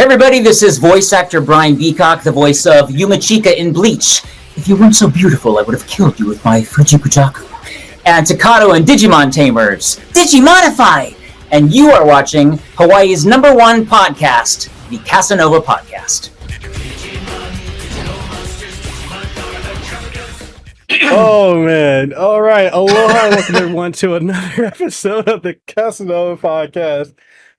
Hey everybody, this is voice actor Brian Beacock, the voice of Yumachika in Bleach. If you weren't so beautiful, I would have killed you with my Fujikujaku. And Takato and Digimon Tamers, Digimonify! And you are watching Hawaii's #1 podcast, the Kasanova Podcast. Oh man. All right. Aloha and welcome everyone to another episode of the Kasanova Podcast.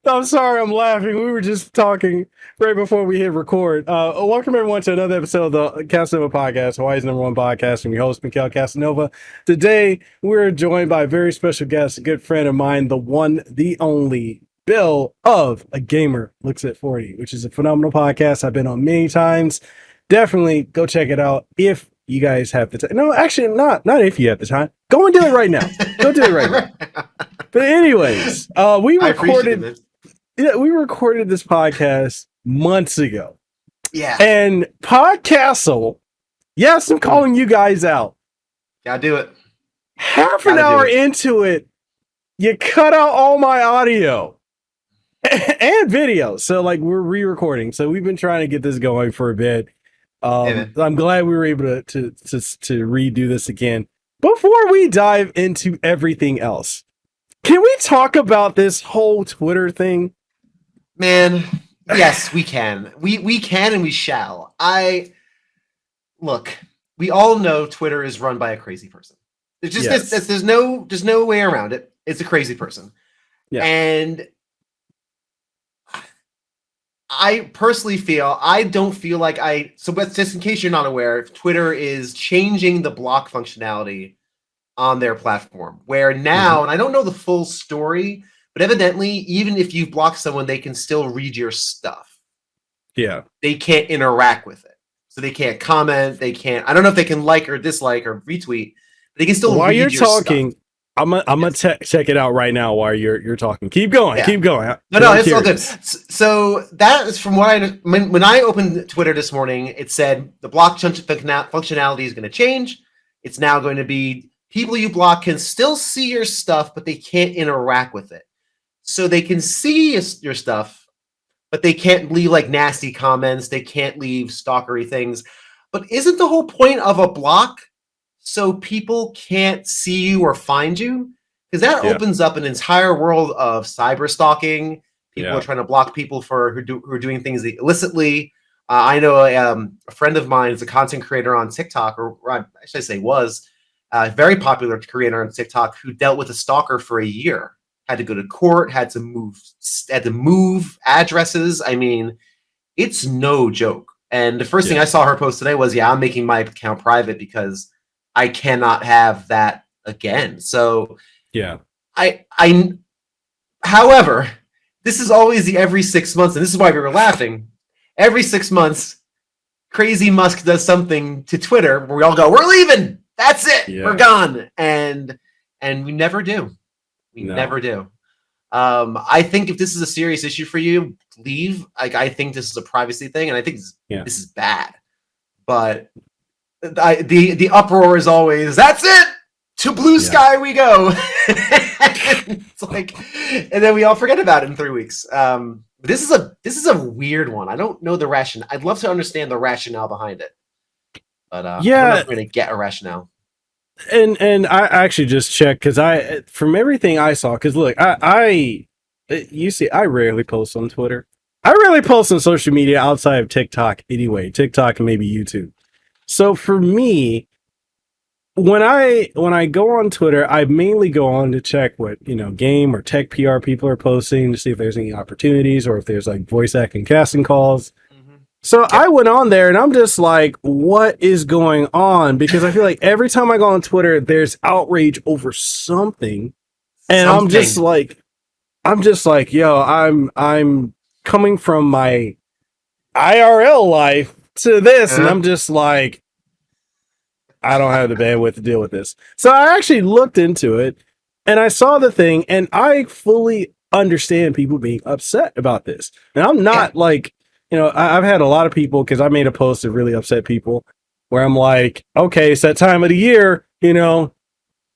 I'm sorry I'm laughing. We were just talking right before we hit record. Welcome everyone to another episode of the Kasanova Podcast, Hawaii's #1 podcast. I'm your host, Mekel Kasanova. Today, we're joined by a very special guest, a good friend of mine, the one, the only, Bill of A Gamer Looks at 40, which is a phenomenal podcast I've been on many times. Definitely go check it out if you guys have the time. No, actually, not if you have the time. Go and do it right now. Go do it right now. But anyways, we recorded this podcast months ago. Yeah. And Podcastle, yes, I'm calling you guys out. Gotta do it. Half an hour into it, you cut out all my audio and video. So like we're re-recording. So we've been trying to get this going for a bit. I'm glad we were able to redo this again. Before we dive into everything else, can we talk about this whole Twitter thing? Man, yes, we can. We can and we shall. Look, we all know Twitter is run by a crazy person. There's just there's no way around it. It's a crazy person. Yeah. And I personally feel, I don't feel like but just in case you're not aware, Twitter is changing the block functionality on their platform, where now, and I don't know the full story, but evidently, even if you've blocked someone, they can still read your stuff. Yeah. They can't interact with it. So they can't comment, they can't, I don't know if they can like or dislike or retweet, but they can still while read you're your talking, stuff. I'm gonna check it out right now while you're talking. Keep going. Yeah. Keep going. No, it's all good. So that is from what when I opened Twitter this morning, it said the block functionality is going to change. It's now going to be people you block can still see your stuff, but they can't interact with it. So they can see your stuff, but they can't leave like nasty comments. They can't leave stalkery things. But isn't the whole point of a block so people can't see you or find you? Because that opens up an entire world of cyber stalking. People are trying to block people who are doing things illicitly. I know a friend of mine is a content creator on TikTok, or I should say was a very popular creator on TikTok who dealt with a stalker for a year. Had to go to court, had to move addresses. I mean, it's no joke. And the first thing I saw her post today was, I'm making my account private because I cannot have that again. So however, this is always the every 6 months, and this is why we were laughing. Every 6 months, Crazy Musk does something to Twitter where we all go, we're leaving. That's it. Yeah. We're gone. And we never do. We never do. I think if this is a serious issue for you, leave. Like, I think this is a privacy thing, and I think this is bad. But the uproar is always, that's it. To blue sky we go. It's like, and then we all forget about it in 3 weeks. This is a weird one. I don't know the rationale. I'd love to understand the rationale behind it, but I don't know if we're gonna get a rationale. And I actually just checked because from everything I saw, because look, you see, I rarely post on Twitter. I rarely post on social media outside of TikTok anyway. TikTok and maybe YouTube. So for me, when I go on Twitter, I mainly go on to check what, game or tech PR people are posting to see if there's any opportunities or if there's like voice acting casting calls. So I went on there and I'm just like, what is going on? Because I feel like every time I go on Twitter, there's outrage over something. And I'm just like, yo, I'm coming from my IRL life to this. And I'm just like, I don't have the bandwidth to deal with this. So I actually looked into it and I saw the thing and I fully understand people being upset about this. And I'm not like, I've had a lot of people, because I made a post that really upset people, where I'm like, okay, it's that time of the year,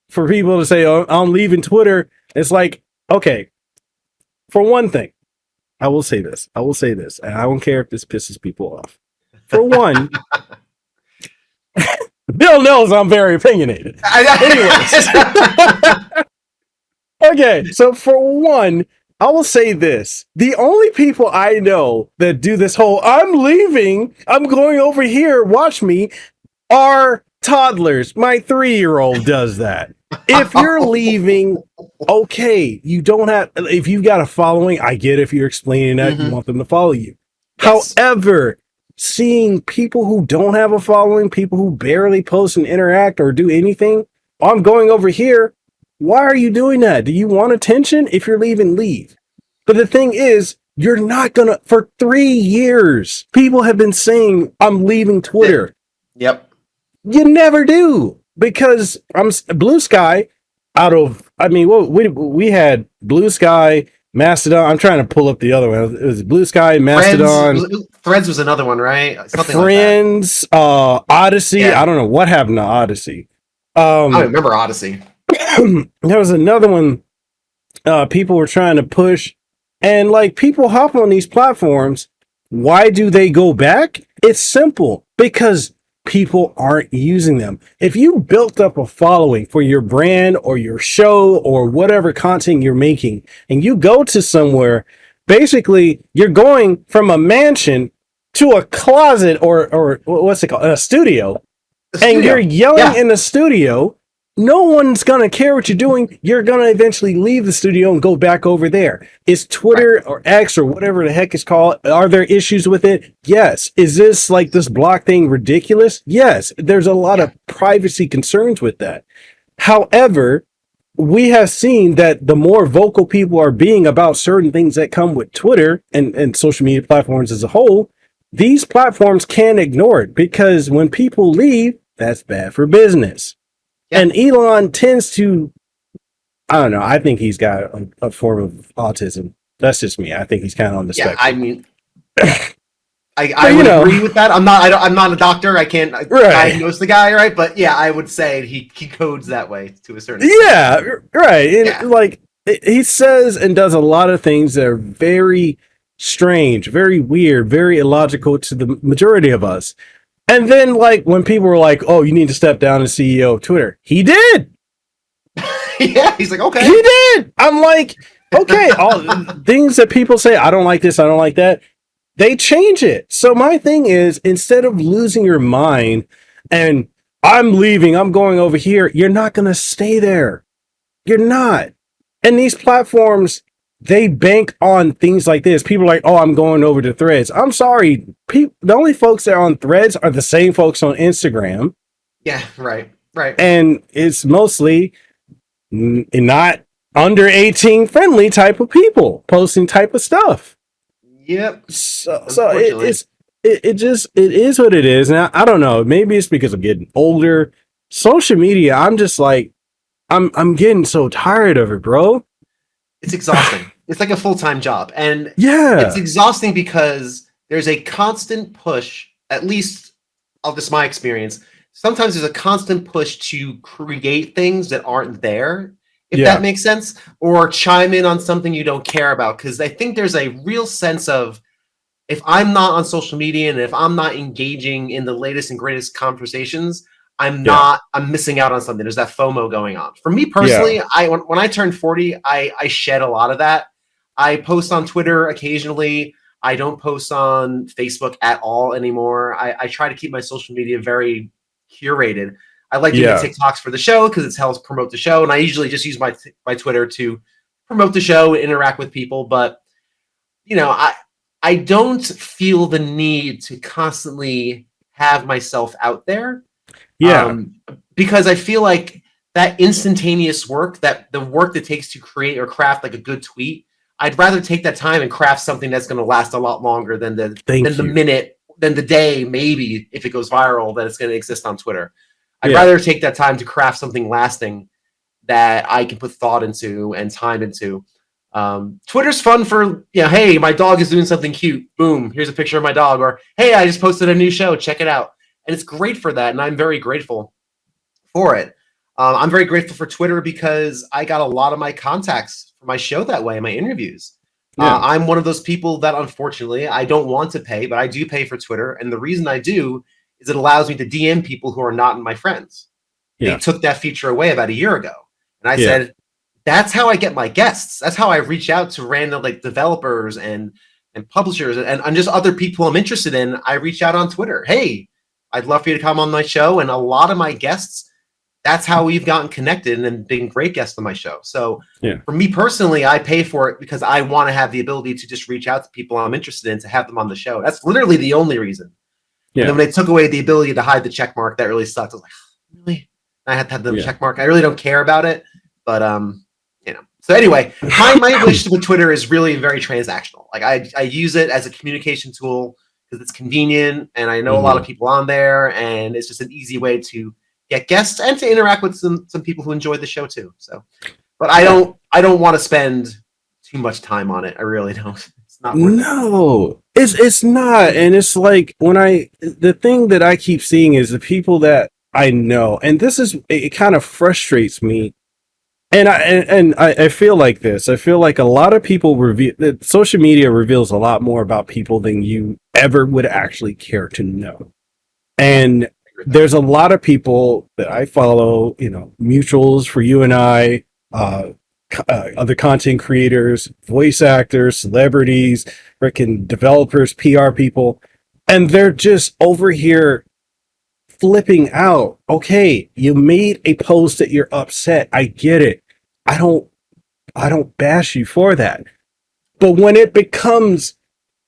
for people to say, oh, I'm leaving Twitter. It's like, okay, for one thing, I will say this. I will say this, and I don't care if this pisses people off. For one, Bill knows I'm very opinionated. Anyways. Okay, so for one, I will say this. The only people I know that do this whole I'm leaving, I'm going over here, watch me, are toddlers. My 3-year-old does that. If you're leaving, okay, you don't have, if you've got a following, I get if you're explaining that you want them to follow you. Yes. However, seeing people who don't have a following, people who barely post and interact or do anything, I'm going over here. Why are you doing that? Do you want attention? If you're leaving, leave. But the thing is, you're not gonna, for 3 years, people have been saying, I'm leaving Twitter. Yep. You never do, because Blue Sky we had Blue Sky, Mastodon. I'm trying to pull up the other one. It was Blue Sky, Mastodon. Threads was another one, right? Something Friends, like that. Odyssey. Yeah. I don't know what happened to Odyssey. I remember Odyssey. There was another one people were trying to push, and like people hop on these platforms. Why do they go back? It's simple, because people aren't using them. If you built up a following for your brand or your show or whatever content you're making, and you go to somewhere, basically you're going from a mansion to a closet or what's it called, a studio, and you're yelling in the studio. No one's going to care what you're doing. You're going to eventually leave the studio and go back over there. Is Twitter or X or whatever the heck it's called, are there issues with it? Yes. Is this like this block thing ridiculous? Yes. There's a lot of privacy concerns with that. However, we have seen that the more vocal people are being about certain things that come with Twitter and social media platforms as a whole, these platforms can't ignore it, because when people leave, that's bad for business. Yeah. And Elon tends to, I don't know, I think he's got a form of autism. That's just me. I think he's kind of on the spectrum. I mean, I would agree with that. I'm not a doctor. I can't diagnose the guy, right? But yeah, I would say he codes that way to a certain extent. Yeah, right. Like, he says and does a lot of things that are very strange, very weird, very illogical to the majority of us. And then, like, when people were like, oh, you need to step down as CEO of Twitter, he did. Yeah, he's like, okay. He did. I'm like, okay, all things that people say, I don't like this, I don't like that, they change it. So my thing is, instead of losing your mind and I'm leaving, I'm going over here, you're not going to stay there. You're not. And these platforms, they bank on things like this. People are like, oh, I'm going over to Threads. I'm sorry. The only folks that are on Threads are the same folks on Instagram. Yeah, right. And it's mostly not under 18 friendly type of people posting type of stuff. Yep. So it is what it is. Now, I don't know. Maybe it's because I'm getting older. Social media, I'm just like, I'm getting so tired of it, bro. It's exhausting. It's like a full-time job. And yeah, it's exhausting because there's a constant push, at least of this my experience. Sometimes there's a constant push to create things that aren't there, if that makes sense, or chime in on something you don't care about. Because I think there's a real sense of, if I'm not on social media and if I'm not engaging in the latest and greatest conversations, I'm missing out on something. There's that FOMO going on. For me personally, when I turned 40, I shed a lot of that. I post on Twitter occasionally. I don't post on Facebook at all anymore. I try to keep my social media very curated. I like doing TikToks for the show because it helps promote the show. And I usually just use my Twitter to promote the show and interact with people. But, you know, I don't feel the need to constantly have myself out there. Because I feel like that instantaneous work, that the work that takes to create or craft like a good tweet, I'd rather take that time and craft something that's going to last a lot longer than the minute, than the day, maybe if it goes viral, that it's going to exist on Twitter. I'd rather take that time to craft something lasting that I can put thought into and time into. Twitter's fun for, hey, my dog is doing something cute. Boom, here's a picture of my dog. Or, hey, I just posted a new show. Check it out. And it's great for that, and I'm very grateful for it. I'm very grateful for Twitter because I got a lot of my contacts for my show that way, my interviews. Yeah. I'm one of those people that, unfortunately, I don't want to pay, but I do pay for Twitter. And the reason I do is it allows me to DM people who are not my friends. They Yeah. took that feature away about a year ago. And I Yeah. said, that's how I get my guests. That's how I reach out to random like developers and publishers and just other people I'm interested in. I reach out on Twitter. Hey, I'd love for you to come on my show. And a lot of my guests, that's how we've gotten connected and been great guests on my show. So for me personally, I pay for it because I want to have the ability to just reach out to people I'm interested in to have them on the show. That's literally the only reason. Yeah. And then when they took away the ability to hide the check mark, that really sucked. I was like, really? I had to have the check mark. I really don't care about it. But you know. So anyway, my wish with Twitter is really very transactional. Like I use it as a communication tool because it's convenient and I know a lot of people on there, and it's just an easy way to get guests and to interact with some people who enjoy the show too. So, but I don't want to spend too much time on it. I really don't. It's not worth it. It's not. And it's like the thing that I keep seeing is the people that I know, and it kind of frustrates me. And I feel like this. I feel like a lot of people that social media reveals a lot more about people than you ever would actually care to know. And there's a lot of people that I follow, mutuals for you and I, other content creators, voice actors, celebrities, freaking developers, PR people, and they're just over here flipping out. Okay, you made a post that you're upset. I get it. I don't bash you for that. But when it becomes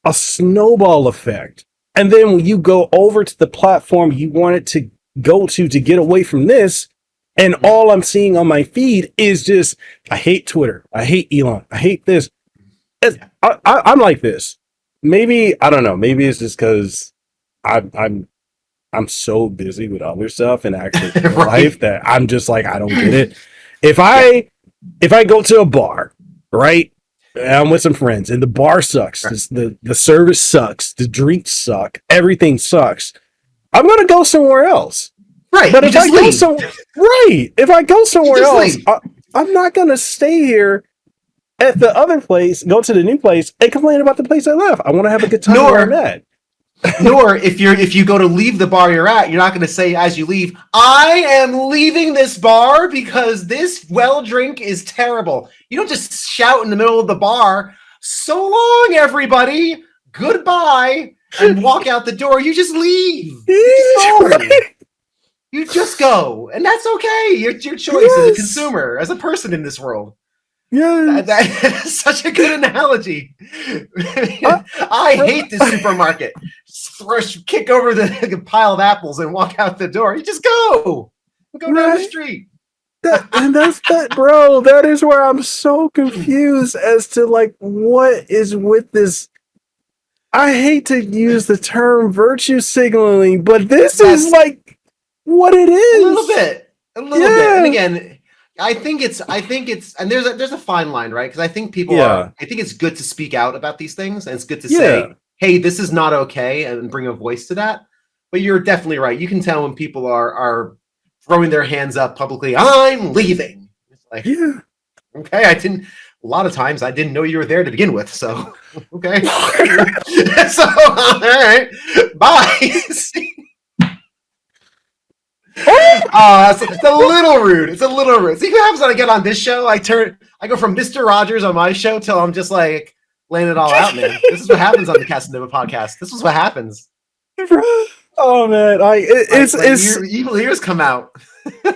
a snowball effect, and then when you go over to the platform you want it to go to get away from this, and all I'm seeing on my feed is just, I hate Twitter. I hate Elon. I hate this. I'm like this. Maybe, I don't know. Maybe it's just because I'm so busy with other stuff and actually life that I'm just like, I don't get it. If I go to a bar, right? I'm with some friends and the bar sucks. The service sucks. The drinks suck. Everything sucks. I'm going to go somewhere else. Right. But if I go somewhere else, I'm not going to stay here at the other place, go to the new place and complain about the place I left. I want to have a good time where I'm at. Nor if you go to leave the bar you're at, you're not going to say as you leave, I am leaving this bar because this well drink is terrible. You don't just shout in the middle of the bar, so long, everybody, goodbye, and walk out the door. You just leave. You just go, and that's okay. Your choice as a consumer, as a person in this world. Yeah, that is such a good analogy. I hate this supermarket. Kick over the pile of apples and walk out the door. You just go down the street. Bro. That is where I'm so confused as to like what is with this. I hate to use the term virtue signaling, but this is like what it is. A little bit. And again, I think it's, and there's a fine line, right? Because I think I think it's good to speak out about these things, and it's good to say, hey, this is not okay, and bring a voice to that. But you're definitely right. You can tell when people are throwing their hands up publicly, I'm leaving. It's like, okay, a lot of times I didn't know you were there to begin with, so okay. So all right, bye. It's a little rude. See what happens when I get on this show? I go from Mr. Rogers on my show till I'm just like laying it all out, man. This is what happens on the Kasanova podcast. This is what happens. Oh man, it's evil ears come out.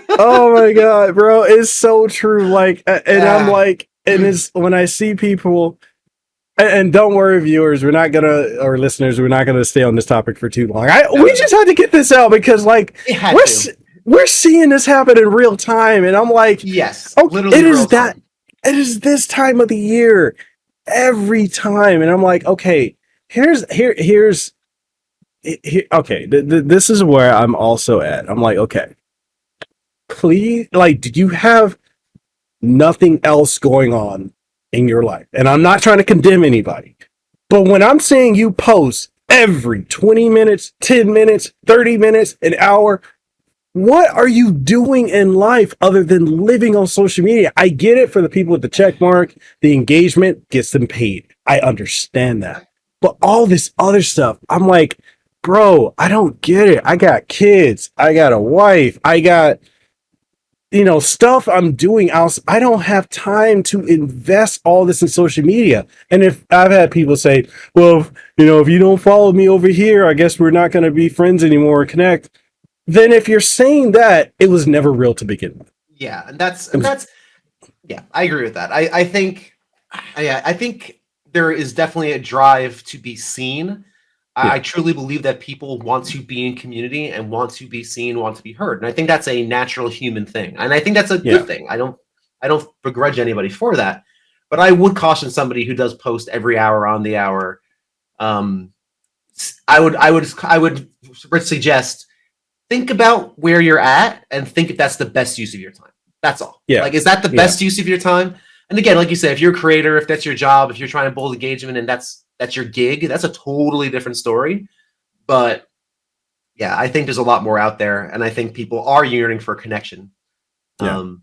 Oh my god, bro, it's so true. Like, and I'm like, and it's when I see people. And don't worry, viewers, or listeners, we're not gonna stay on this topic for too long. We just had to get this out because, like, we're seeing this happen in real time, and I'm like, yes, literally, it is this time of the year every time, and I'm like, okay, here's okay, this is where I'm also at. I'm like, okay, please, like, did you have nothing else going on in your life? And I'm not trying to condemn anybody, but when I'm seeing you post every 20 minutes, 10 minutes, 30 minutes, an hour, what are you doing in life other than living on social media? I get it for the people with the check mark, the engagement gets them paid. I understand that. But all this other stuff, I'm like, bro, I don't get it. I got kids. I got a wife. I got, stuff I'm doing else. I don't have time to invest all this in social media. And if I've had people say, well, if you don't follow me over here, I guess we're not going to be friends anymore or connect. Then if you're saying that, it was never real to begin with. Yeah. And that's yeah, I agree with that. I think there is definitely a drive to be seen. I truly believe that people want to be in community and want to be seen, want to be heard. And I think that's a natural human thing. And I think that's a good thing. I don't begrudge anybody for that. But I would caution somebody who does post every hour on the hour. I would suggest, think about where you're at and think if that's the best use of your time. That's all. Yeah. Like, is that the best use of your time? And again, like you said, if you're a creator, if that's your job, if you're trying to build engagement and that's your gig, that's a totally different story. But yeah, I think there's a lot more out there, and I think people are yearning for a connection. And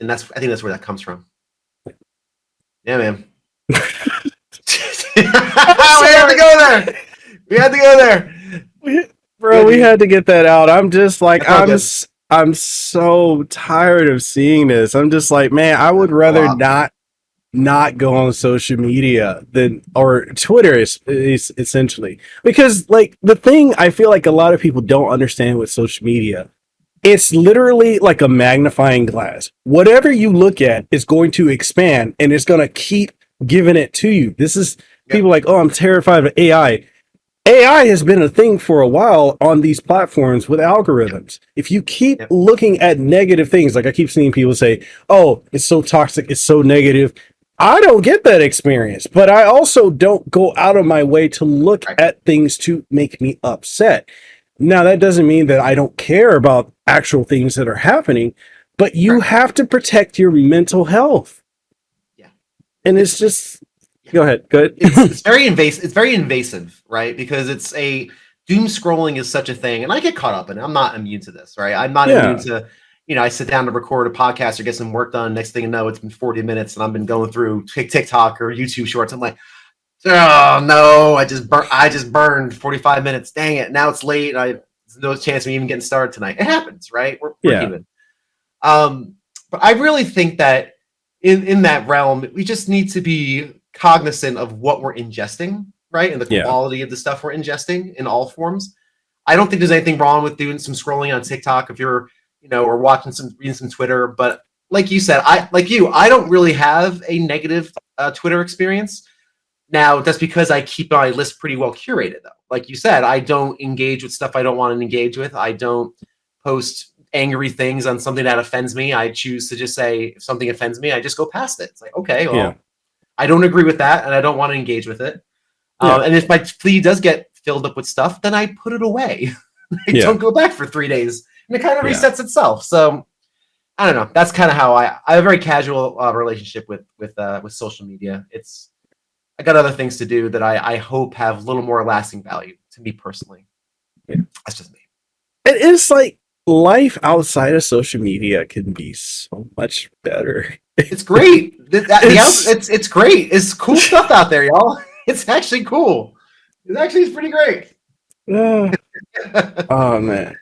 I think that's where that comes from. Yeah, man. We had to go there. We had to go there. Bro, we had to get that out. I'm just like, I'm so tired of seeing this. I'm just like, man, I would rather not go on social media or Twitter is essentially, because like the thing I feel like a lot of people don't understand with social media, it's literally like a magnifying glass. Whatever you look at is going to expand and it's going to keep giving it to you. This is people like, oh, I'm terrified of AI. AI has been a thing for a while on these platforms with algorithms. If you keep looking at negative things, like I keep seeing people say, oh, it's so toxic, it's so negative. I don't get that experience, but I also don't go out of my way to look at things to make me upset. Now, that doesn't mean that I don't care about actual things that are happening, but you have to protect your mental health. Yeah. And it's just, go ahead. It's very invasive. It's very invasive, right? Because it's doom scrolling is such a thing. And I get caught up in it. I'm not immune to this, right? I'm not immune to, I sit down to record a podcast or get some work done. Next thing you know, it's been 40 minutes and I've been going through TikTok or YouTube shorts. I'm like, oh no, I just burned 45 minutes. Dang it. Now it's late. There's no chance of me even getting started tonight. It happens, right? We're human. But I really think that in that realm, we just need to be cognizant of what we're ingesting, right? And the quality of the stuff we're ingesting in all forms. I don't think there's anything wrong with doing some scrolling on TikTok if you're, or reading some Twitter. But like you said, I don't really have a negative Twitter experience. Now, that's because I keep my list pretty well curated, though. Like you said, I don't engage with stuff I don't want to engage with. I don't post angry things on something that offends me. I choose to just say, if something offends me, I just go past it. It's like, okay, well, I don't agree with that, and I don't want to engage with it. And if my feed does get filled up with stuff, then I put it away. I don't go back for 3 days, and it kind of resets itself. So I don't know. That's kind of how I have a very casual relationship with social media. I got other things to do that I hope have a little more lasting value to me personally. That's just me. It is like life outside of social media can be so much better. It's great. It's great. It's cool stuff out there, y'all. It's actually cool. It's pretty great. Oh man.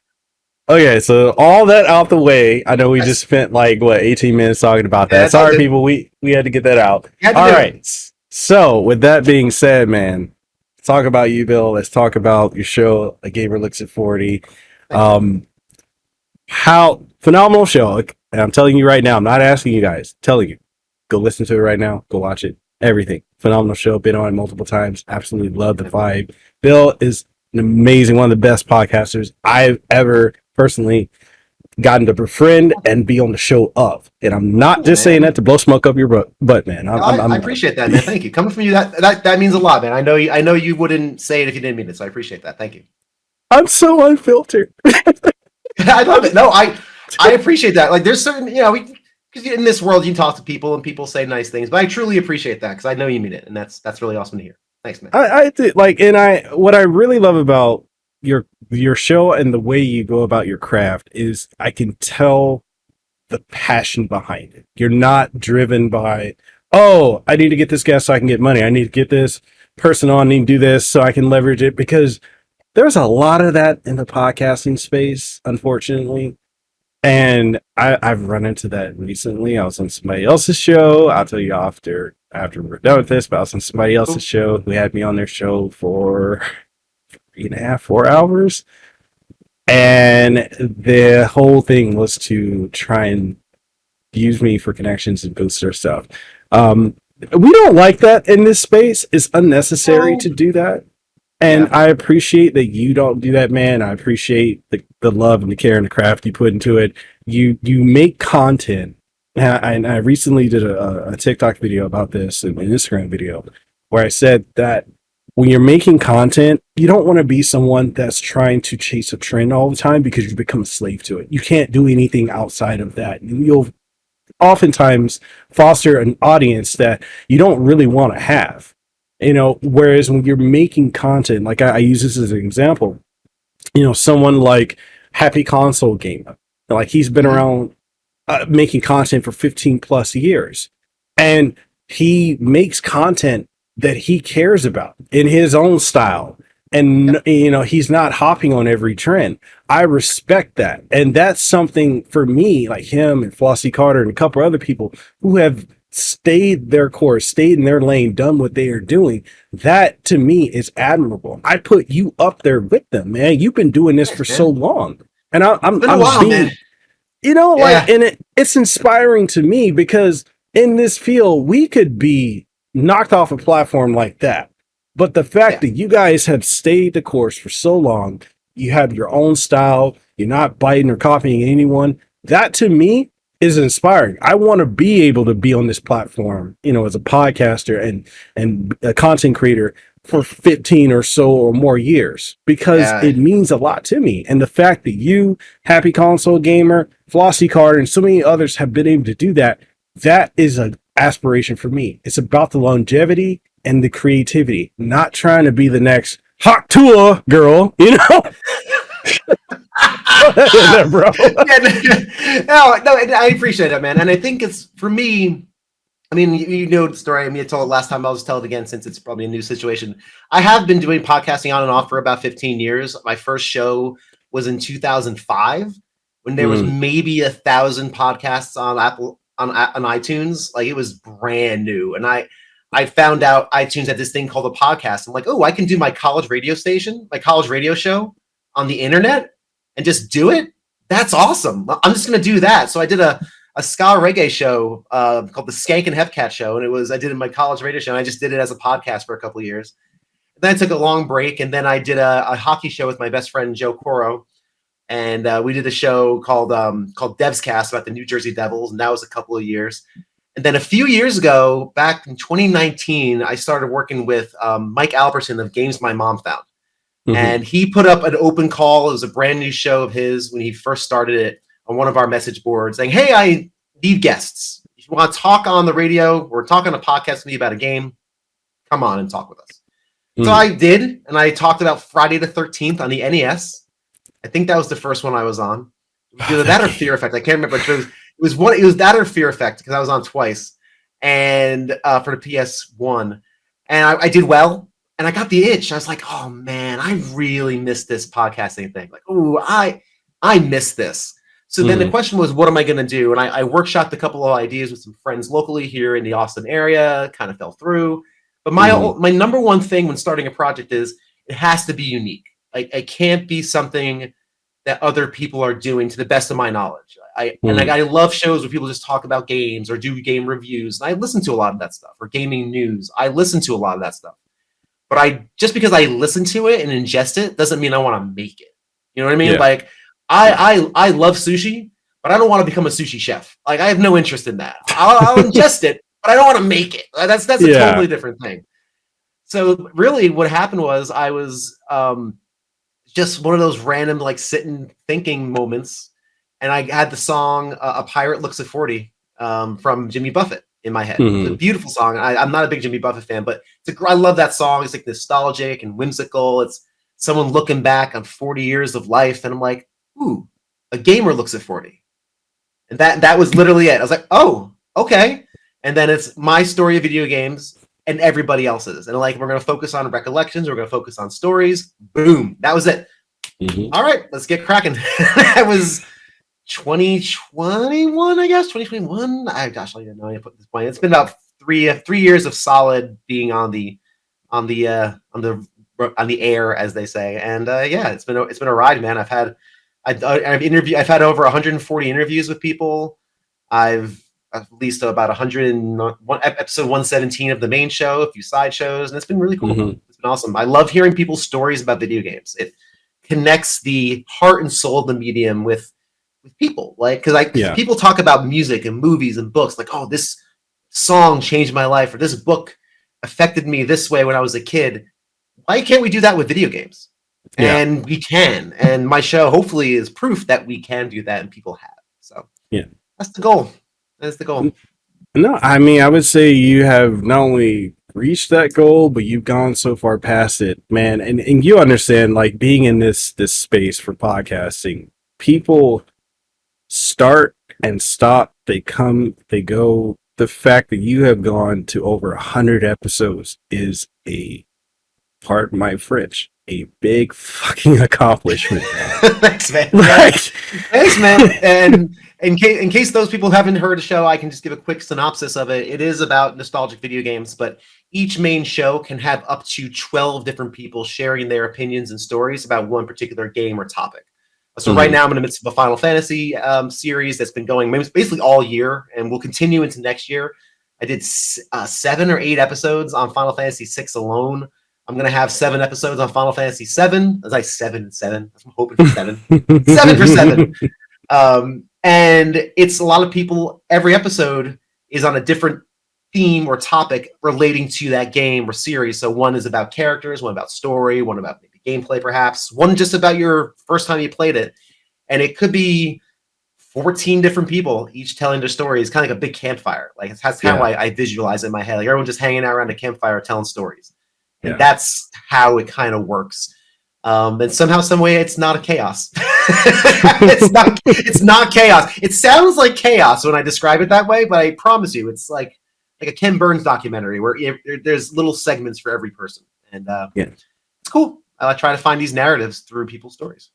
Okay, so all that out the way. I know we just spent 18 minutes talking about that. Sorry, people. We had to get that out. All right. So with that being said, man, let's talk about you, Bill. Let's talk about your show, A Gamer Looks at 40. How phenomenal show. And I'm telling you right now, I'm not asking you guys, I'm telling you, go listen to it right now. Go watch it. Everything. Phenomenal show. Been on multiple times. Absolutely love the vibe. Bill is an amazing, one of the best podcasters I've ever personally gotten to befriend and be on the show of. And I'm not just saying that to blow smoke up your butt, man. I appreciate that, man. Thank you. Coming from you, that means a lot, man. I know you wouldn't say it if you didn't mean it, so I appreciate that. Thank you. I'm so unfiltered. I love it. No, I appreciate that. Like, there's certain, because in this world you can talk to people and people say nice things, but I truly appreciate that because I know you mean it, and that's really awesome to hear. Thanks, man. I did what I really love about your show and the way you go about your craft is I can tell the passion behind it. You're not driven by, oh, I need to get this guest so I can get money. I need to get this person on, I need to do this so I can leverage it, because there's a lot of that in the podcasting space, unfortunately. And I've run into that recently. I was on somebody else's show. I'll tell you after we're done with this, but I was on somebody else's show who had me on their show for 3.5, 4 hours. And the whole thing was to try and use me for connections and boost their stuff. We don't like that in this space. It's unnecessary to do that. And I appreciate that you don't do that, man. I appreciate the love and the care and the craft you put into it. You make content. And I recently did a TikTok video about this and an Instagram video where I said that when you're making content, you don't want to be someone that's trying to chase a trend all the time, because you become a slave to it. You can't do anything outside of that. You'll oftentimes foster an audience that you don't really want to have. Whereas when you're making content, like I use this as an example, someone like Happy Console Gamer, like he's been around making content for 15 plus years, and he makes content that he cares about in his own style. And, he's not hopping on every trend. I respect that. And that's something for me, like him and Flossie Carter and a couple other people who have stayed their course, stayed in their lane, done what they are doing. That to me is admirable. I put you up there with them, man. You've been doing this for so long. And I'm being, and it's inspiring to me, because in this field, we could be knocked off a platform like that. But the fact that you guys have stayed the course for so long, you have your own style, you're not biting or copying anyone, that to me is inspiring. I want to be able to be on this platform, as a podcaster and a content creator for 15 or so or more years, because it means a lot to me. And the fact that you, Happy Console Gamer, Flossie Carter, and so many others have been able to do that, that is an aspiration for me. It's about the longevity and the creativity, not trying to be the next hot tour girl, Bro. No, I appreciate it, man. And I think it's, for me, I mean, you know the story. I mean, I told it last time. I'll just tell it again, since it's probably a new situation. I have been doing podcasting on and off for about 15 years. My first show was in 2005, when there was maybe 1,000 podcasts on Apple, on iTunes. Like, it was brand new. And I found out iTunes had this thing called a podcast. I'm like, oh, I can do my college radio show on the internet and just do it. That's awesome. I'm just going to do that. So I did a ska reggae show called the Skank and Hefcat Show. And I did it in my college radio show. And I just did it as a podcast for a couple of years. Then I took a long break. And then I did a hockey show with my best friend, Joe Coro. And we did a show called Devs Cast about the New Jersey Devils. And that was a couple of years. And then a few years ago, back in 2019, I started working with Mike Albertson of Games My Mom Found. And he put up an open call. It was a brand new show of his when he first started it, on one of our message boards, saying, hey, I need guests. If you want to talk on the radio or talk on a podcast with me about a game, come on and talk with us. So I did, and I talked about Friday the 13th on the NES. I think that was the first one I was on. Either that or Fear Effect. I can't remember. It was that or Fear Effect, because I was on twice, and for the PS1. And I did well. And I got the itch. I was like, oh man, I really miss this podcasting thing. Like, oh, I miss this. So then the question was, what am I going to do? And I workshopped a couple of ideas with some friends locally here in the Austin area, kind of fell through. But my number one thing when starting a project is it has to be unique. It can't be something that other people are doing, to the best of my knowledge. I love shows where people just talk about games or do game reviews. And I listen to a lot of that stuff, or gaming news. I listen to a lot of that stuff. But just because I listen to it and ingest it doesn't mean I want to make it. You know what I mean? Yeah. Like I love sushi, but I don't want to become a sushi chef. Like, I have no interest in that. I'll ingest it, but I don't want to make it. That's a totally different thing. So really what happened was I was just one of those random, like, sitting thinking moments. And I had the song A Pirate Looks at 40 from Jimmy Buffett in my head. It's a beautiful song. I'm not a big Jimmy Buffett fan, but I love that song. It's like nostalgic and whimsical. It's someone looking back on 40 years of life. And I'm like, ooh, a gamer looks at 40. And that was literally it. I was like, oh, okay. and then it's my story of video games and everybody else's. And like, we're going to focus on recollections. We're going to focus on stories. Boom. That was it. Mhm. All right, let's get cracking. That was 2021, I guess. 2021. I don't even know how to put this point. It's been about three years of solid being on the air, as they say. And yeah, it's been a ride, man. I've had over 140 interviews with people. I've at least about 101 episode 117 of the main show, a few side shows, and it's been really cool. Mhm. It's been awesome. I love hearing people's stories about video games. It connects the heart and soul of the medium with people, like, because people talk about music and movies and books, like, oh, this song changed my life, or this book affected me this way when I was a kid. Why can't we do that with video games? Yeah. And we can, and my show hopefully is proof that we can do that, and people have. So yeah, that's the goal. That's the goal. No, I mean, I would say you have not only reached that goal, but you've gone so far past it, man. And you understand, like, being in this space for podcasting, people start and stop, they come, they go. The fact that you have gone to over 100 episodes is pardon my French, a big fucking accomplishment. Thanks, man. Right. Thanks, man. And in case those people haven't heard the show, I can just give a quick synopsis of it. It is about nostalgic video games, but each main show can have up to 12 different people sharing their opinions and stories about one particular game or topic. So right now I'm in the midst of a Final Fantasy series that's been going basically all year and will continue into next year. I did 7 or 8 episodes on Final Fantasy 6 alone. I'm going to have 7 episodes on Final Fantasy 7. As I 7. I'm hoping for 7. 7 for 7. And it's a lot of people. Every episode is on a different theme or topic relating to that game or series. So one is about characters, one about story, one about maybe gameplay, perhaps one just about your first time you played it. And it could be 14 different people, each telling their stories, kind of like a big campfire. Like that's how I visualize it in my head. Like everyone just hanging out around a campfire telling stories. And that's how it kind of works. And somehow, some way, it's not a chaos. It's not chaos. It sounds like chaos when I describe it that way, but I promise you, it's like a Ken Burns documentary where there's little segments for every person, and it's cool. I try to find these narratives through people's stories.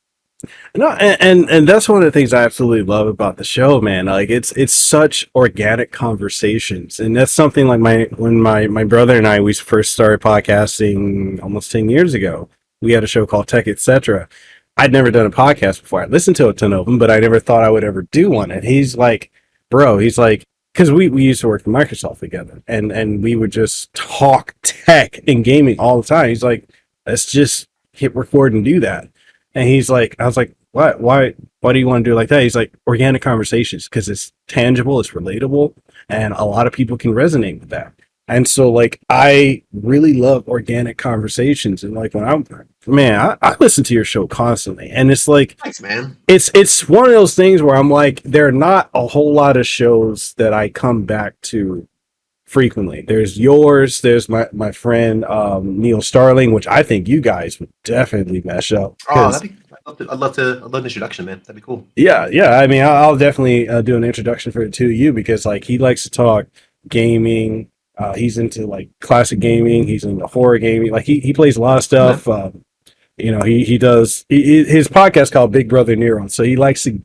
No, and that's one of the things I absolutely love about the show, man. Like it's such organic conversations, and that's something like when my brother and we first started podcasting almost 10 years ago. We had a show called Tech Etc. I'd never done a podcast before. I listened to a ton of them, but I never thought I would ever do one. And he's like, because we used to work at Microsoft together, and we would just talk tech and gaming all the time. He's like, let's just hit record and do that. And he's like, I was like, what? Why do you want to do it like that? He's like, organic conversations, because it's tangible, it's relatable, and a lot of people can resonate with that. And so, like, I really love organic conversations. And like, when I listen to your show constantly, and it's like, thanks, man. It's one of those things where I'm like, there are not a whole lot of shows that I come back to frequently. There's yours, there's my friend Neil Starling, which I think you guys would definitely mesh up. Oh, I'd love an introduction, man. That'd be cool. Yeah. I mean, I'll definitely do an introduction for it to you, because like he likes to talk gaming. He's into like classic gaming. He's into horror gaming. Like he plays a lot of stuff. He does his podcast called Big Brother Nero. So he likes to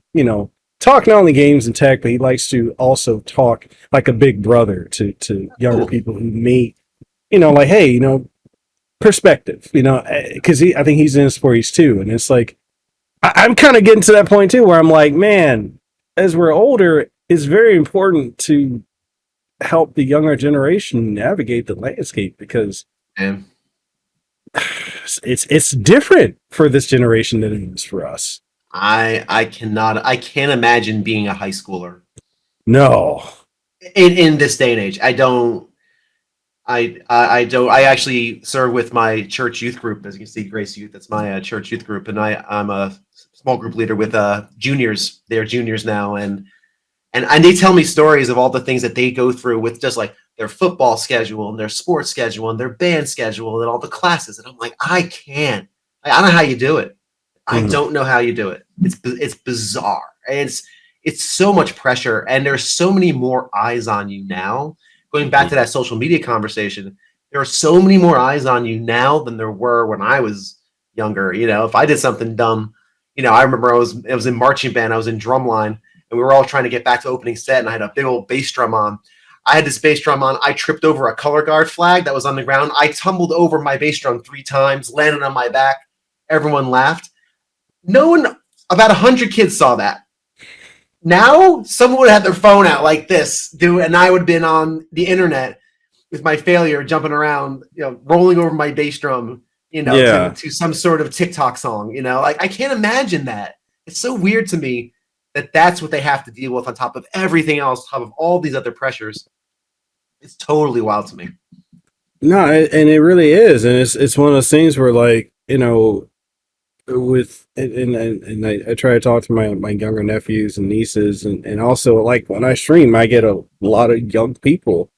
talk not only games and tech, but he likes to also talk like a big brother to younger people who may, like, hey, perspective, because I think he's in his 40s too. And it's like, I'm kind of getting to that point too, where I'm like, man, as we're older, it's very important to help the younger generation navigate the landscape, because it's different for this generation than it is for us. I can't imagine being a high schooler. No. In this day and age. I don't. I actually serve with my church youth group, as you can see, Grace Youth. That's my church youth group, and I'm a small group leader with juniors. They're juniors now, and they tell me stories of all the things that they go through with just like their football schedule and their sports schedule and their band schedule and all the classes. And I'm like, I can't. I don't know how you do it. I don't know how you do it. It's bizarre. It's so much pressure, and there's so many more eyes on you now going back to that social media conversation, there are so many more eyes on you now than there were when I was younger. You know, if I did something dumb, you know, I remember I was in marching band, I was in drumline, and we were all trying to get back to opening set, and I had a big old bass drum on. I had this bass drum on. I tripped over a color guard flag that was on the ground. I tumbled over my bass drum 3 times, landed on my back. Everyone laughed. No one, about 100 kids saw that. Now, someone would have their phone out like this, and I would have been on the internet with my failure, jumping around, you know, rolling over my bass drum, you know, to some sort of TikTok song, you know. Like, I can't imagine that. It's so weird to me that that's what they have to deal with on top of everything else, on top of all these other pressures. It's totally wild to me. No, and it really is, and it's one of those things where, like, you know, with and I try to talk to my younger nephews and nieces, and also, like, when I stream, I get a lot of young people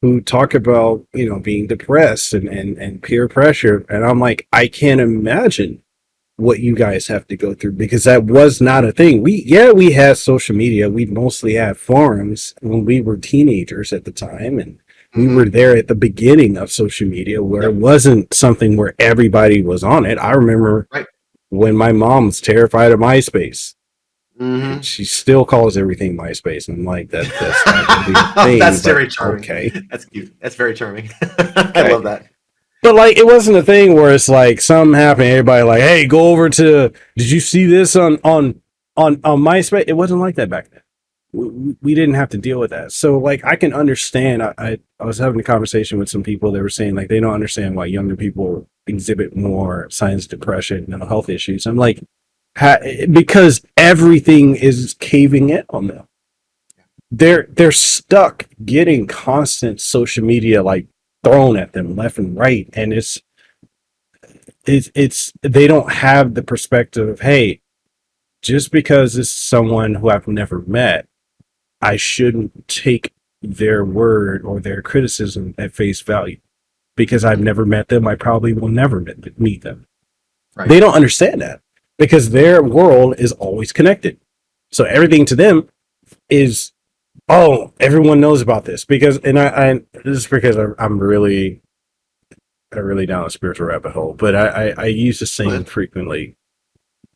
who talk about, you know, being depressed and peer pressure, and I'm like, I can't imagine what you guys have to go through, because that was not a thing. We had social media. We mostly had forums when we were teenagers at the time, and we were there at the beginning of social media, where it wasn't something where everybody was on it. I remember when my mom was terrified of MySpace. And she still calls everything MySpace, and I'm like, that's not gonna be a thing. That's very charming. Okay, that's cute. That's very charming. I love that. But, like, it wasn't a thing where it's like something happened, everybody like, hey, go over to, did you see this on MySpace? It wasn't like that back then. We didn't have to deal with that. So, like, I can understand. I was having a conversation with some people that were saying, like, they don't understand why younger people exhibit more signs of depression, mental health issues. I'm like, because everything is caving in on them. They're stuck getting constant social media, like, thrown at them left and right, and it's they don't have the perspective of, hey, just because this is someone who I've never met, I shouldn't take their word or their criticism at face value. Because I've never met them, I probably will never meet them. Right. They don't understand that, because their world is always connected. So everything to them is, oh, everyone knows about this, because, and I this is because I'm really down a spiritual rabbit hole, but I use the saying frequently.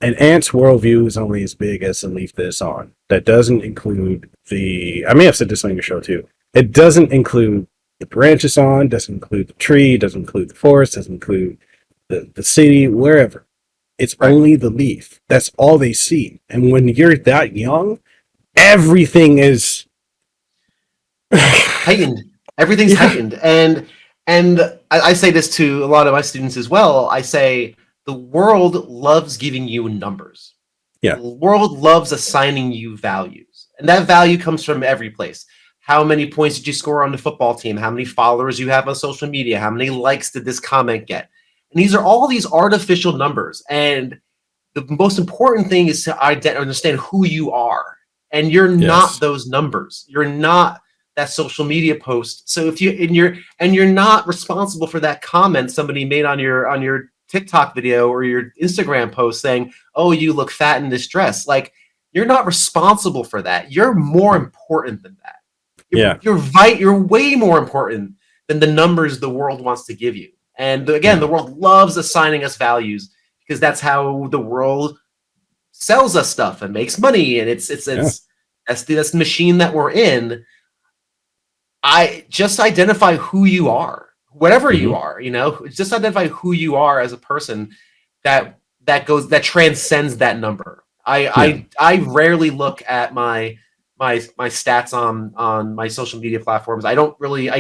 An ant's worldview is only as big as the leaf that it's on. That doesn't include I may have said this on your show too. It doesn't include the branch it's on, doesn't include the tree, doesn't include the forest, doesn't include the city, wherever. It's only the leaf. That's all they see. And when you're that young, everything is heightened. Everything's heightened. And I say this to a lot of my students as well. I say the world loves giving you numbers. Yeah. The world loves assigning you values. And that value comes from every place. How many points did you score on the football team? How many followers you have on social media? How many likes did this comment get? And these are all these artificial numbers. And the most important thing is to understand who you are. And you're not those numbers. You're not that social media post. So if you're not responsible for that comment somebody made on your TikTok video or your Instagram post saying, "Oh, you look fat in this dress." Like, you're not responsible for that. You're more important than that. You're way more important than the numbers the world wants to give you. And again, the world loves assigning us values, because that's how the world sells us stuff and makes money. And that's the machine that we're in. I just identify who you are, whatever you are, you know, just identify who you are as a person that transcends that number. I rarely look at my stats on my social media platforms. I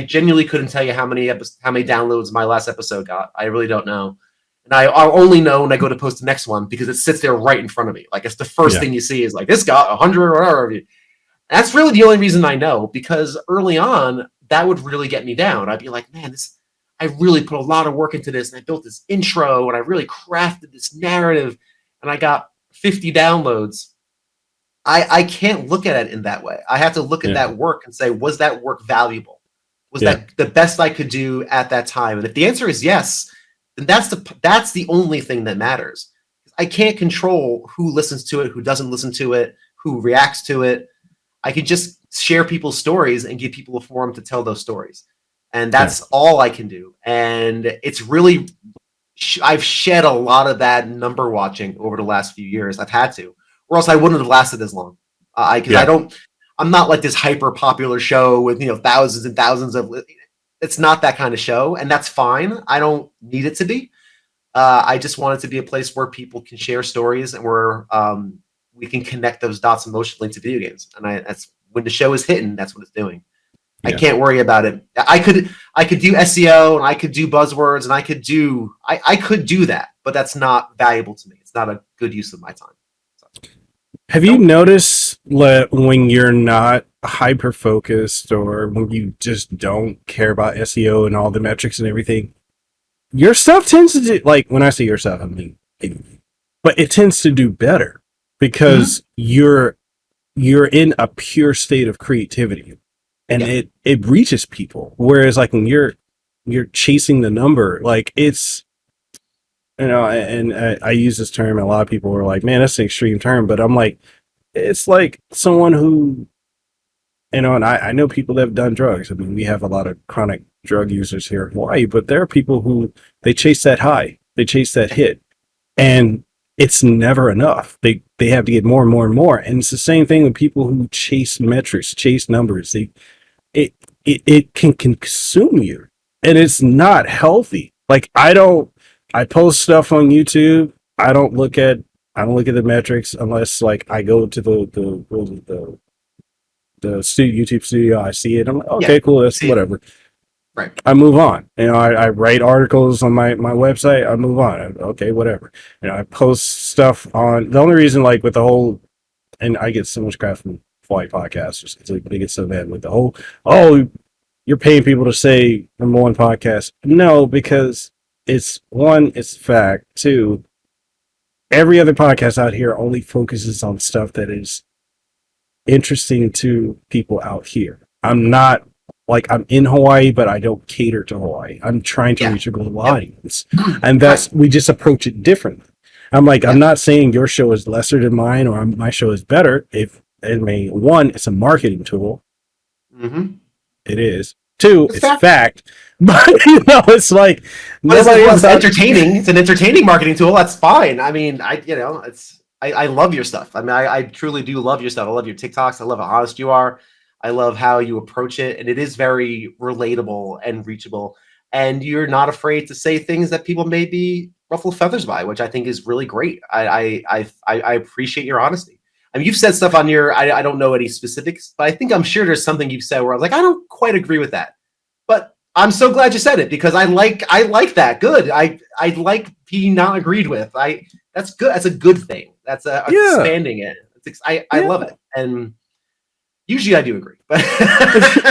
genuinely couldn't tell you how many downloads my last episode got. I really don't know. And I'll only know when I go to post the next one, because it sits there right in front of me. Like, it's the first thing you see is like, this got 100 or whatever. That's really the only reason I know, because early on, that would really get me down. I'd be like, man, I really put a lot of work into this, and I built this intro, and I really crafted this narrative, and I got 50 downloads. I can't look at it in that way. I have to look at that work and say, was that work valuable? Was that the best I could do at that time? And if the answer is yes, then that's the only thing that matters. I can't control who listens to it, who doesn't listen to it, who reacts to it. I could just share people's stories and give people a forum to tell those stories. And that's all I can do. And it's really, I've shed a lot of that number watching over the last few years. I've had to, or else I wouldn't have lasted as long. I'm not like this hyper popular show with, thousands and thousands of, it's not that kind of show, and that's fine. I don't need it to be. I just want it to be a place where people can share stories and where we can connect those dots emotionally to video games. And that's when the show is hitting, that's what it's doing. I can't worry about it. I could do SEO and I could do buzzwords and I could do that, but that's not valuable to me. It's not a good use of my time. So. Have you noticed that when you're not hyper focused or when you just don't care about SEO and all the metrics and everything, your stuff tends to do, like when I say your stuff, I mean, but it tends to do better because you're in a pure state of creativity. And it reaches people. Whereas like when you're chasing the number, like it's, and I use this term and a lot of people are like, man, that's an extreme term. But I'm like, it's like someone who, and I know people that have done drugs. I mean, we have a lot of chronic drug users here in Hawaii, but there are people who, they chase that high, they chase that hit, and it's never enough. They have to get more and more and more. And it's the same thing with people who chase metrics, chase numbers. It can consume you, and it's not healthy. Like I post stuff on YouTube. I don't look at the metrics unless like I go to the YouTube studio. I see it. I'm like, okay, cool. That's whatever. Right. I move on. I write articles on my website. I move on. Okay, whatever. I post stuff on. The only reason, like with the whole, and I get so much crap from Hawaii podcasters because they get so mad with the whole, you're paying people to say number one podcast. No, because it's fact. Two, every other podcast out here only focuses on stuff that is interesting to people out here. I'm not like I'm in Hawaii, but I don't cater to Hawaii. I'm trying to reach a global audience, and we just approach it differently. I'm like, I'm not saying your show is lesser than mine or my show is better. If it may, one, it's a marketing tool. Mm-hmm. It is. Two, it's fact. But it's like nobody else. Entertaining. It's an entertaining marketing tool. That's fine. I mean, I love your stuff. I mean, I truly do love your stuff. I love your TikToks. I love how honest you are. I love how you approach it, and it is very relatable and reachable. And you're not afraid to say things that people may be ruffle feathers by, which I think is really great. I appreciate your honesty. I mean, you've said stuff on your, I don't know any specifics, but I'm sure there's something you've said where I was like, I don't quite agree with that. But I'm so glad you said it because I like that. Good. I like being not agreed with. That's good. That's a good thing. That's expanding it. I love it. And usually I do agree. But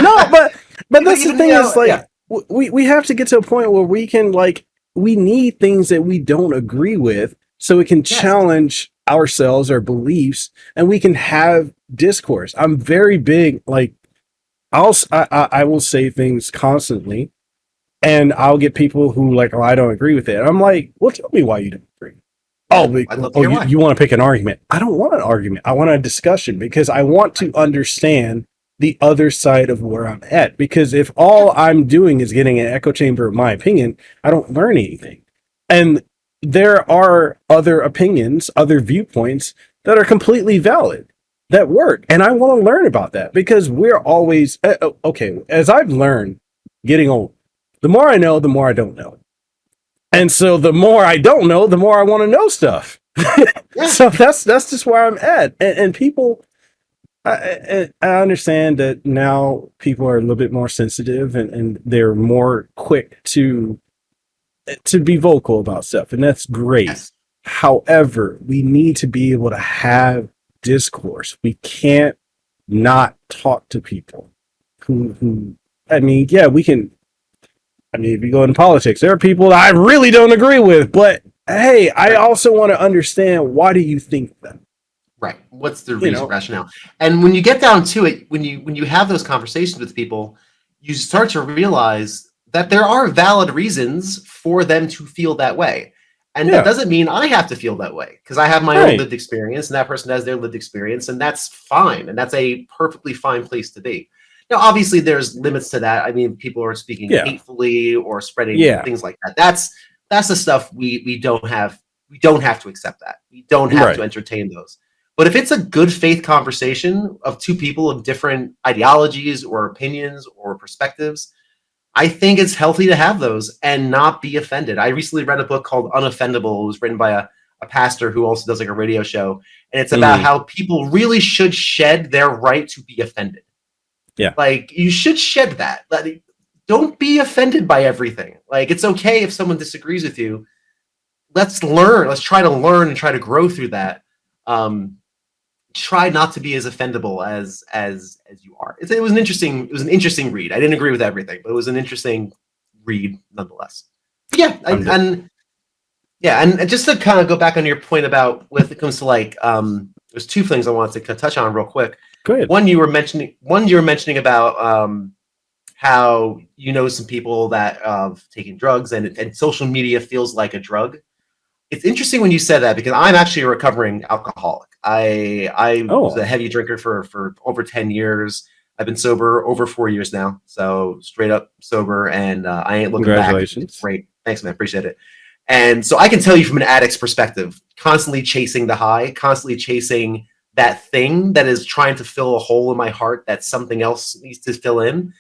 no, but that's the thing is like, we have to get to a point where we can we need things that we don't agree with so we can challenge ourselves, our beliefs, and we can have discourse. I'm very big, I will say things constantly, and I'll get people who I don't agree with it. I'm like, well, tell me why you don't agree. You want to pick an argument. I don't want an argument. I want a discussion because I want to understand the other side of where I'm at. Because if all I'm doing is getting an echo chamber of my opinion, I don't learn anything. And there are other opinions, other viewpoints that are completely valid, that work. And I want to learn about that because we're always, as I've learned getting old, the more I know, the more I don't know. And so the more I don't know, the more I want to know stuff. So that's just where I'm at. And people, I understand that now people are a little bit more sensitive and they're more quick to be vocal about stuff. And that's great. Yes. However, we need to be able to have discourse. We can't not talk to people who we can. If you go into politics, there are people that I really don't agree with, but hey, I also want to understand, why do you think that? Right. What's the reason, rationale? And when you get down to it, when you have those conversations with people, you start to realize that there are valid reasons for them to feel that way. And that doesn't mean I have to feel that way, because I have my own lived experience and that person has their lived experience, and that's fine. And that's a perfectly fine place to be. Now, obviously, there's limits to that. I mean, people are speaking hatefully or spreading things like that. That's the stuff we don't have. We don't have to accept that. We don't have to entertain those. But if it's a good faith conversation of two people of different ideologies or opinions or perspectives, I think it's healthy to have those and not be offended. I recently read a book called Unoffendable. It was written by a pastor who also does like a radio show. And it's about how people really should shed their right to be offended. Yeah. Like, you should shed that. Don't be offended by everything. Like, it's okay if someone disagrees with you. Let's learn. Let's try to learn and try to grow through that. Try not to be as offendable as you are. It was an interesting read. I didn't agree with everything, but it was an interesting read nonetheless. And just to kind of go back on your point about when it comes to like there's two things I wanted to touch on real quick. Go ahead. One you were mentioning about how some people that taking drugs and social media feels like a drug. It's interesting when you said that, because I'm actually a recovering alcoholic. I was a heavy drinker for over 10 years. I've been sober over 4 years now, so straight up sober, and I ain't looking back. Congratulations. Great. Thanks, man. Appreciate it. And so I can tell you from an addict's perspective, constantly chasing the high, constantly chasing that thing that is trying to fill a hole in my heart that something else needs to fill in.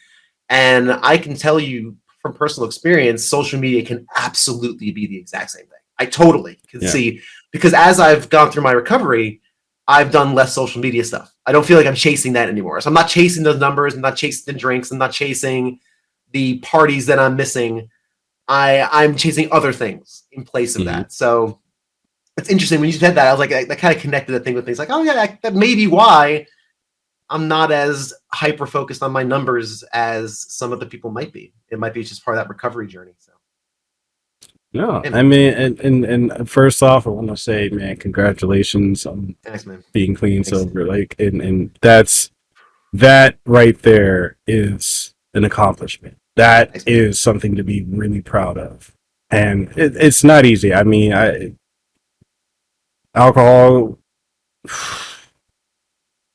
And I can tell you from personal experience, social media can absolutely be the exact same thing. I totally can see, because as I've gone through my recovery, I've done less social media stuff. I don't feel like I'm chasing that anymore. So I'm not chasing those numbers. I'm not chasing the drinks. I'm not chasing the parties that I'm missing. I'm chasing other things in place of that. So it's interesting when you said that. I was like, that kind of connected the thing with things like, oh yeah, that may be why I'm not as hyper focused on my numbers as some of the people might be. It might be just part of that recovery journey. So. No, I mean, and first off, I want to say, man, congratulations on being clean, sober. Like, and that right there is an accomplishment. That is something to be really proud of, and it's not easy. I mean, alcohol.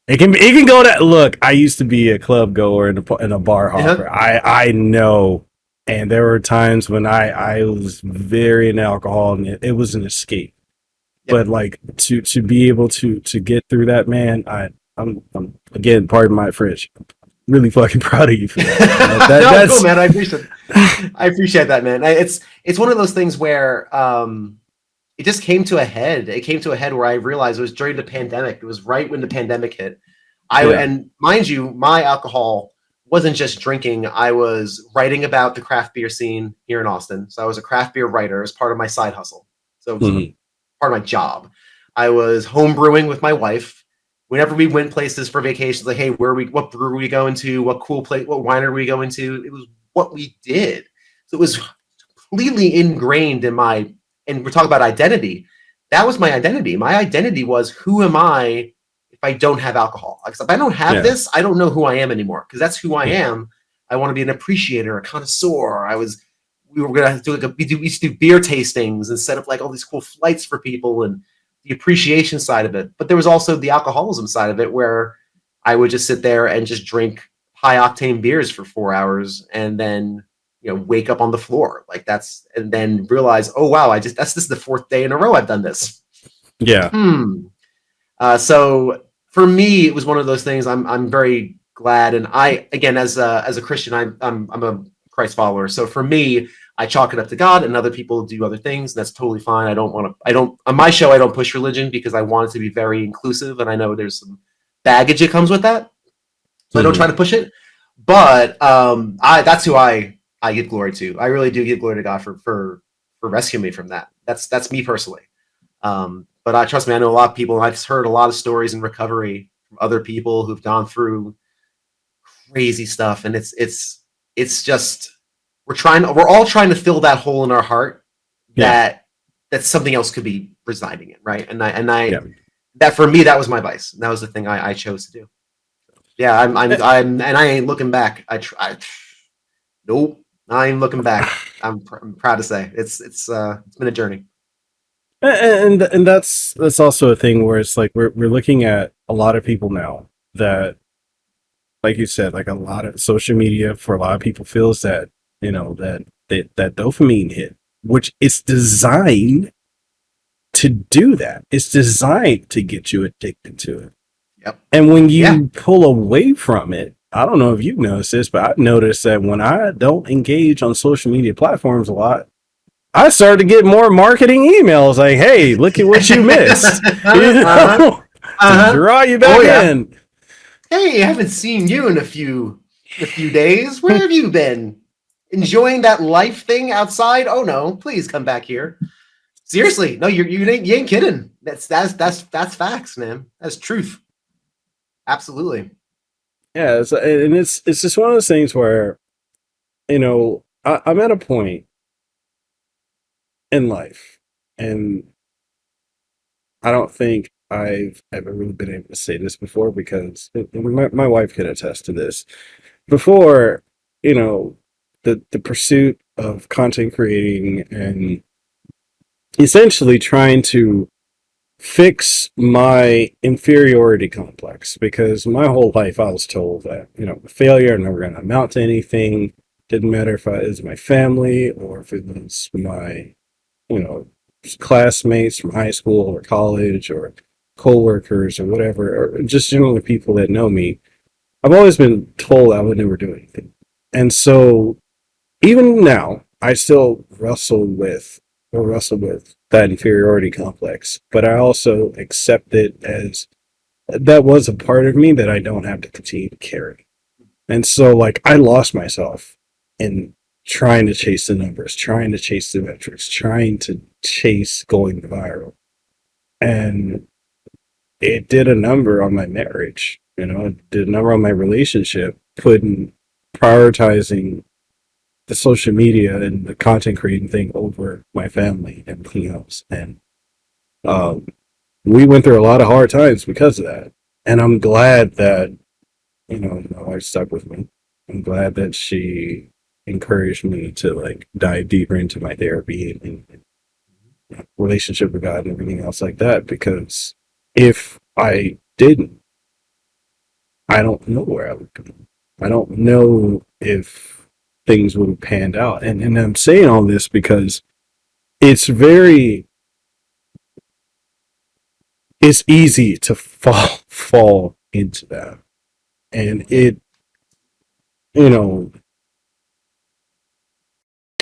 It can go that. Look, I used to be a club goer and a bar hopper. I know. And there were times when I was very into alcohol, and it was an escape. But like to be able to get through that, man, I'm again, pardon my French, really fucking proud of you for that. That's cool, man. I appreciate that, man. It's one of those things where it just came to a head. It came to a head where I realized it was during the pandemic. It was right when the pandemic hit. And mind you, my alcohol wasn't just drinking. I was writing about the craft beer scene here in Austin. So I was a craft beer writer as part of my side hustle. So it was part of my job. I was home brewing with my wife. Whenever we went places for vacations, like, hey, what brewery are we going to? What cool place? What winery are we going to? It was what we did. So it was completely ingrained in and we're talking about identity. That was my identity. My identity was, who am I if I don't have alcohol? Like, if I don't have this, I don't know who I am anymore, because that's who I am. I want to be an appreciator, a connoisseur. We were going to do we used to do beer tastings and set up like all these cool flights for people and the appreciation side of it. But there was also the alcoholism side of it, where I would just sit there and just drink high octane beers for 4 hours and then, wake up on the floor and then realize, oh wow, this is the fourth day in a row I've done this. Yeah. So for me, it was one of those things. I'm very glad, and I, again, as a Christian, I'm a Christ follower. So for me, I chalk it up to God, and other people do other things. And that's totally fine. On my show, I don't push religion because I want it to be very inclusive, and I know there's some baggage that comes with that. So I don't try to push it. But that's who I give glory to. I really do give glory to God for rescuing me from that. That's me personally. But trust me, I know a lot of people, and I've heard a lot of stories in recovery from other people who've gone through crazy stuff, and it's just we're all trying to fill that hole in our heart that something else could be residing in, right? And I that for me, that was my vice. And that was the thing I chose to do. Yeah, I'm and I ain't looking back. Nope, I ain't looking back. I'm proud to say it's been a journey. And that's also a thing where it's like we're looking at a lot of people now that, like you said, like a lot of social media for a lot of people feels that, that dopamine hit, which is designed to do that. It's designed to get you addicted to it. Yep. And when you pull away from it, I don't know if you've noticed this, but I've noticed that when I don't engage on social media platforms a lot, I started to get more marketing emails like, "Hey, look at what you missed," to draw you back in. Hey, I haven't seen you in a few days. Where have you been? Enjoying that life thing outside? Oh no, please come back here. Seriously, no, you ain't kidding. That's facts, man. That's truth. Absolutely. Yeah, it's just one of those things where, I'm at a point in life, and I don't think I've ever really been able to say this before because my wife could attest to this. Before, the pursuit of content creating and essentially trying to fix my inferiority complex, because my whole life I was told that, failure, I'm never going to amount to anything. Didn't matter if it was my family or if it was my, classmates from high school or college or coworkers or whatever, or just generally people that know me. I've always been told I would never do anything. And so even now, I still wrestle with that inferiority complex, but I also accept it as that was a part of me that I don't have to continue to carry. And so, like, I lost myself in trying to chase the numbers, trying to chase the metrics, trying to chase going viral. And it did a number on my marriage, it did a number on my relationship, prioritizing the social media and the content creating thing over my family and everything else. And we went through a lot of hard times because of that. And I'm glad that, my wife stuck with me. I'm glad that she encouraged me to like dive deeper into my therapy and relationship with God and everything else like that. Because if I didn't, I don't know where I would go. I don't know if things would have panned out. And I'm saying all this because it's easy to fall into that. And it,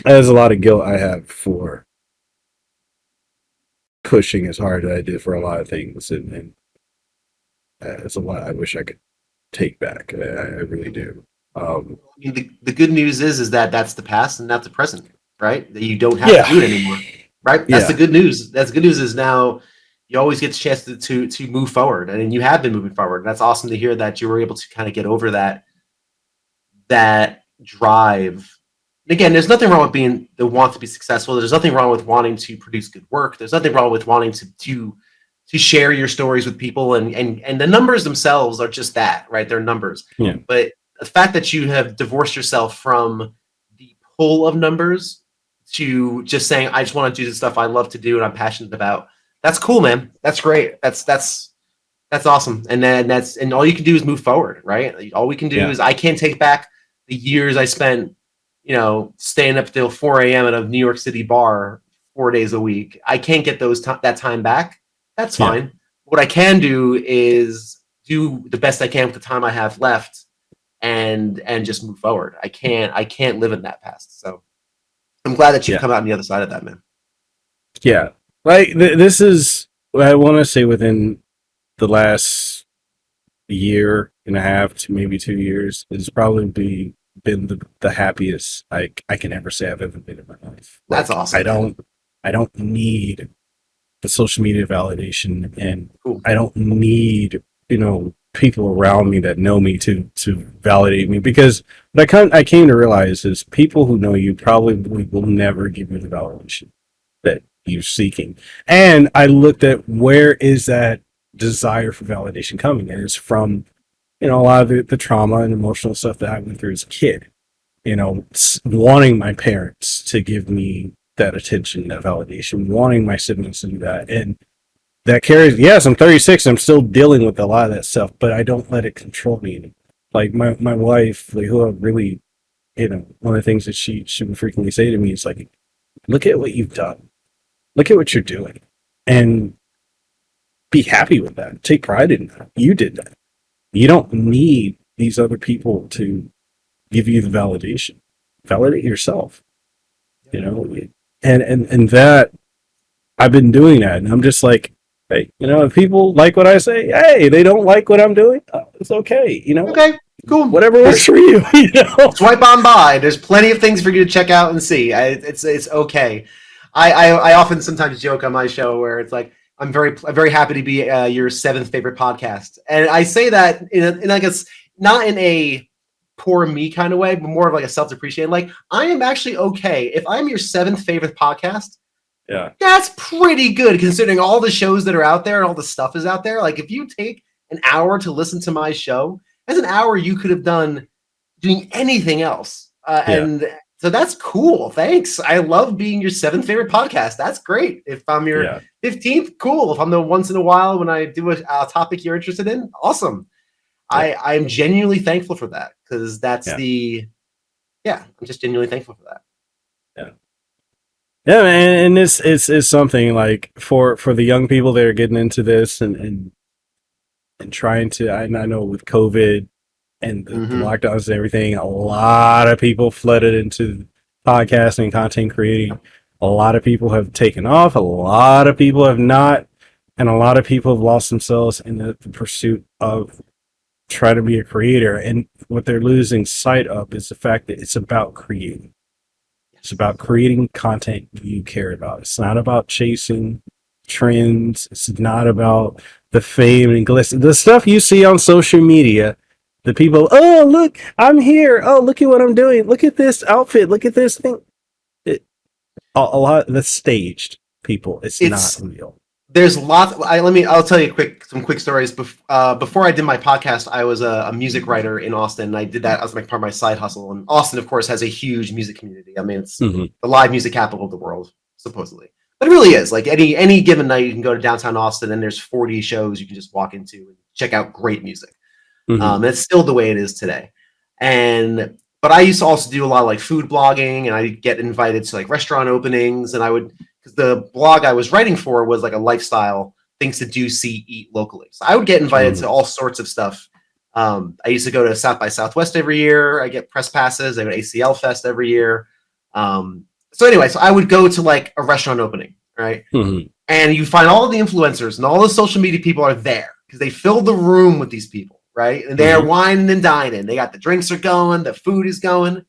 there's a lot of guilt I have for pushing as hard as I did for a lot of things. And it's a lot I wish I could take back. I really do. I mean, the good news is that that's the past and not the present, right? That you don't have to do it anymore, right? That's the good news. That's the good news is now you always get a chance to move forward, and you have been moving forward. And that's awesome to hear that you were able to kind of get over that drive. And again, there's nothing wrong with being the want to be successful. There's nothing wrong with wanting to produce good work. There's nothing wrong with wanting to share your stories with people, and the numbers themselves are just that, right? They're numbers. Yeah. But the fact that you have divorced yourself from the pull of numbers to just saying, I just want to do the stuff I love to do and I'm passionate about. That's cool, man. That's great. That's awesome. And then and all you can do is move forward, right? All we can do is, I can't take back the years I spent, staying up till 4 a.m. at a New York City bar 4 days a week. I can't get that time back. That's fine. What I can do is do the best I can with the time I have left and just move forward. I can't live in that past. So I'm glad that you've come out on the other side of that, man. Yeah. Like this is what I want to say within the last year and a half to maybe 2 years is probably been the happiest I can ever say I've ever been in my life. Like, that's awesome. I don't need the social media validation, and I don't need, people around me that know me to validate me, because what I came to realize is people who know you probably will never give you the validation that you're seeking. And I looked at where is that desire for validation coming, and it's from, a lot of the trauma and emotional stuff that I went through as a kid, wanting my parents to give me that attention, that validation, wanting my siblings to do that. And that carries, yes, I'm 36, I'm still dealing with a lot of that stuff, but I don't let it control me anymore. Like my wife, like, who I really, one of the things that she would frequently say to me is like, look at what you've done. Look at what you're doing. And be happy with that. Take pride in that. You did that. You don't need these other people to give you the validation. Validate yourself. And that I've been doing that, and I'm just like, hey, if people like what I say, hey, they don't like what I'm doing, it's okay, Okay, cool. Whatever works for you, Swipe on by. There's plenty of things for you to check out and see. It's okay. I often sometimes joke on my show where it's like, I'm very happy to be your 7th favorite podcast, and I say that in I guess not in a poor me kind of way, but more of like a self-depreciating. Like, I am actually okay if I'm your 7th favorite podcast. Yeah, that's pretty good considering all the shows that are out there and all the stuff is out there. Like, if you take an hour to listen to my show, that's an hour you could have done doing anything else. And so that's cool. Thanks. I love being your 7th favorite podcast. That's great. If I'm your 15th, cool. If I'm the once in a while when I do a topic you're interested in, awesome. I'm genuinely thankful for that, because that's I'm just genuinely thankful for that. Yeah, and this is something like for the young people that are getting into this and trying to. I know with COVID and the lockdowns and everything, a lot of people flooded into podcasting, content creating. A lot of people have taken off. A lot of people have not, and a lot of people have lost themselves in the pursuit of trying to be a creator. And what they're losing sight of is the fact that it's about creating. It's about creating content you care about. It's not about chasing trends. It's not about the fame and glitz. The stuff you see on social media, the people, oh, look, I'm here. Oh, look at what I'm doing. Look at this outfit. Look at this thing. A lot that's staged, people. It's not real. There's lots. I'll tell you some quick stories. Before I did my podcast, I was a music writer in Austin, and I did that as part of my side hustle. And Austin, of course, has a huge music community. I mean, it's the live music capital of the world, supposedly. But it really is. Like, any given night, you can go to downtown Austin, and there's 40 shows you can just walk into and check out great music. It's still the way it is today. But I used to also do a lot of like food blogging, and I'd get invited to like restaurant openings, and because the blog I was writing for was like a lifestyle, things to do, see, eat locally. So I would get invited to all sorts of stuff. I used to go to South by Southwest every year. I get press passes. I go to ACL Fest every year. So I would go to like a restaurant opening, right? And you find all of the influencers and all the social media people are there because they filled the room with these people, right? And they're whining and dining. They got the drinks are going, the food is going.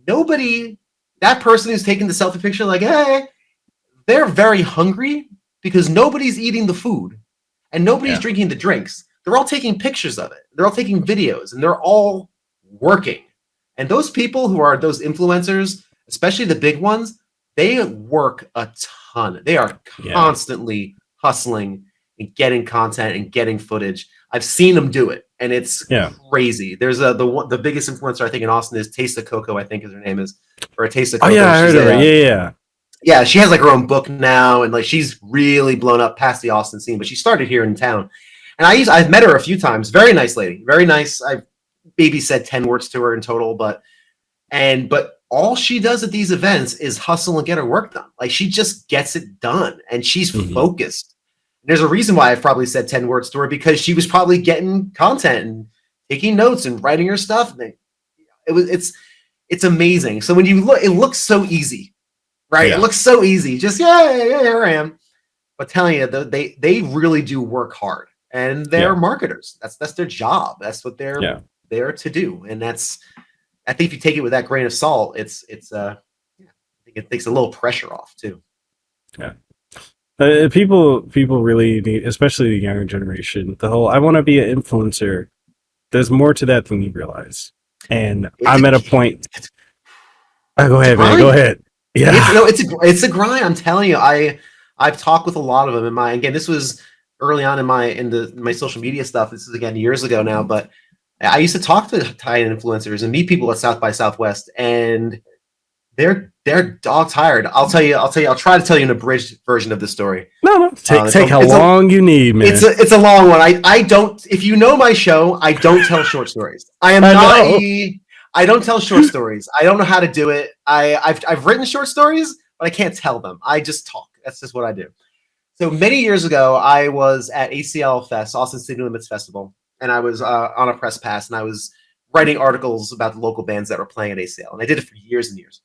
That person who's taking the selfie picture, like, hey, they're very hungry because nobody's eating the food and nobody's drinking the drinks. They're all taking pictures of it. They're all taking videos, and they're all working. And those people who are those influencers, especially the big ones, they work a ton. They are constantly hustling and getting content and getting footage. I've seen them do it, and it's crazy. There's the biggest influencer I think in Austin is Taste of Coco, I think is her name is, or a Taste of Coco. Oh yeah, I heard of her. Yeah, she has like her own book now, and like she's really blown up past the Austin scene. But she started here in town, and I've met her a few times. Very nice lady, very nice. I maybe said 10 words to her in total, but all she does at these events is hustle and get her work done. Like, she just gets it done, and she's focused. There's a reason why I've probably said 10 words to her, because she was probably getting content and taking notes and writing her stuff. It's amazing. So when you look, it looks so easy. Right, it looks so easy. Just here I am. But telling you, they really do work hard, and they're marketers. That's their job. That's what they're there to do. And I think if you take it with that grain of salt, I think it takes a little pressure off too. Yeah, people really need, especially the younger generation, the whole I want to be an influencer. There's more to that than you realize, and I'm at a point. Go ahead, man. Go ahead. Yeah, it's a grind. I'm telling you, I've talked with a lot of them. This was early on in my social media stuff. This is again years ago now, but I used to talk to high-end influencers and meet people at South by Southwest, and they're dog tired. I'll tell you. I'll try to tell you an abridged version of the story. No. Take how long you need, man. It's a long one. I don't. If you know my show, I don't tell short stories. I don't tell short stories. I don't know how to do it. I've written short stories, but I can't tell them. I just talk. That's just what I do. So many years ago, I was at ACL Fest, Austin City Limits Festival, and I was on a press pass, and I was writing articles about the local bands that were playing at ACL, and I did it for years and years.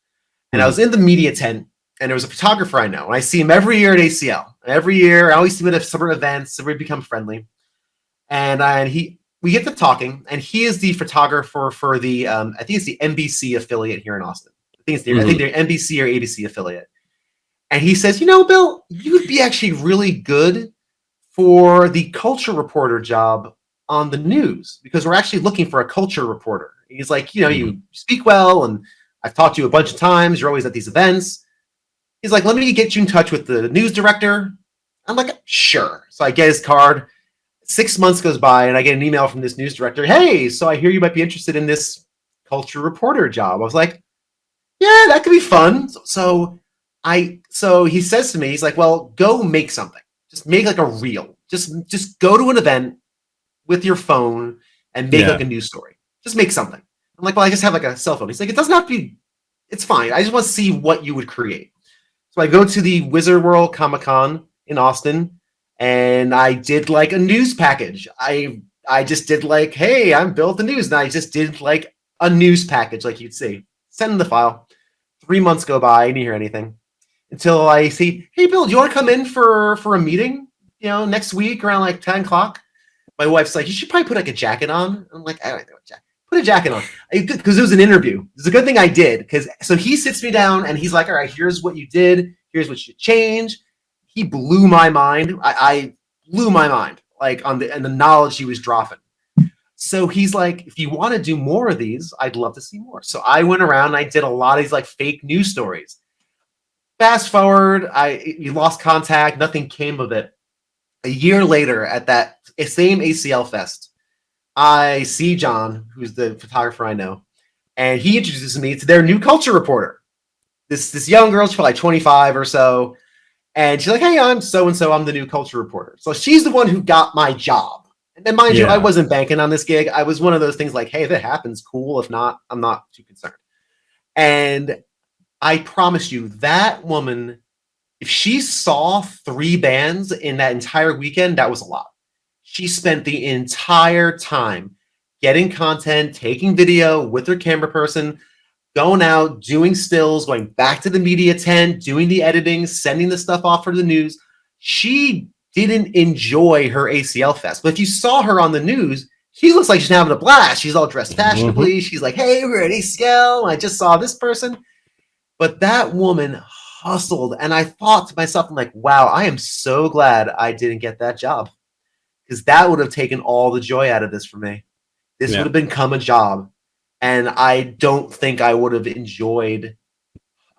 And I was in the media tent, and there was a photographer I know, and I see him every year at ACL. Every year, I always see him at summer events, so we become friendly. And we get to talking, and he is the photographer for the I think it's the NBC affiliate here in Austin. I think they're NBC or ABC affiliate. And he says, Bill, you would be actually really good for the culture reporter job on the news, because we're actually looking for a culture reporter. He's like, you speak well, and I've talked to you a bunch of times. You're always at these events. He's like, let me get you in touch with the news director. I'm like, sure. So I get his card. 6 months goes by, and I get an email from this news director. Hey, so I hear you might be interested in this culture reporter job. I was like, yeah, that could be fun. So he says to me, he's like, well, go make something. Just make like a reel. Just go to an event with your phone and make like a news story. Just make something. I'm like, well, I just have like a cell phone. He's like, it doesn't have to be, it's fine. I just want to see what you would create. So I go to the Wizard World Comic Con in Austin, and I did like a news package. I just did like, hey, I'm Bill at the news. And I just did like a news package, like you'd see. Send in the file. 3 months go by. I didn't hear anything until I see, hey, Bill, do you want to come in for a meeting, next week around like 10 o'clock? My wife's like, you should probably put like a jacket on. I'm like, I don't know, jacket. Put a jacket on, because it was an interview. It's a good thing I did, so he sits me down and he's like, all right, here's what you did. Here's what you should change. He blew my mind. I blew my mind, like on the knowledge he was dropping. So he's like, if you want to do more of these, I'd love to see more. So I went around and I did a lot of these like fake news stories. Fast forward, we lost contact. Nothing came of it. A year later, at that same ACL Fest, I see John, who's the photographer I know, and he introduces me to their new culture reporter. This young girl, she's probably 25 or so, and she's like, hey, I'm so-and-so, I'm the new culture reporter. So she's the one who got my job. And then mind you, I wasn't banking on this gig. I was one of those things like, hey, if it happens, cool. If not, I'm not too concerned. And I promise you, that woman, if she saw 3 bands in that entire weekend, that was a lot. She spent the entire time getting content, taking video with her camera person, going out, doing stills, going back to the media tent, doing the editing, sending the stuff off for the news. She didn't enjoy her ACL Fest. But if you saw her on the news, she looks like she's having a blast. She's all dressed fashionably. She's like, hey, we're at ACL. I just saw this person. But that woman hustled. And I thought to myself, I'm like, wow, I am so glad I didn't get that job. Because that would have taken all the joy out of this for me. This would have become a job. And I don't think I would have enjoyed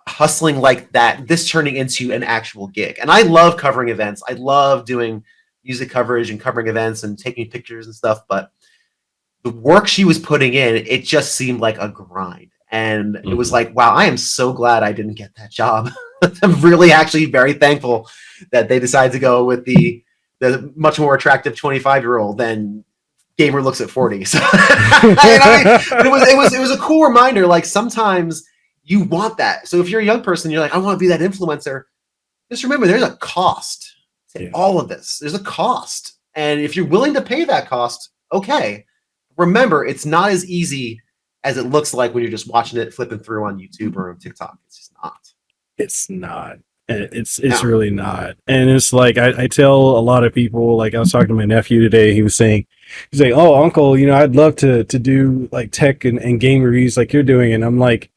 hustling like that, this turning into an actual gig. And I love covering events. I love doing music coverage and covering events and taking pictures and stuff. But the work she was putting in, it just seemed like a grind. And it was like, wow, I am so glad I didn't get that job. I'm really actually very thankful that they decided to go with the much more attractive 25-year-old than gamer looks at 40. So it was a cool reminder. Like sometimes you want that. So if you're a young person, you're like, I want to be that influencer. Just remember, there's a cost to all of this. There's a cost. And if you're willing to pay that cost, okay. Remember, it's not as easy as it looks like when you're just watching it flipping through on YouTube or on TikTok. It's just not. It's not. It's really not. And it's like I tell a lot of people, like I was talking to my nephew today, he's like, oh, uncle, I'd love to do like tech and game reviews like you're doing. And I'm like,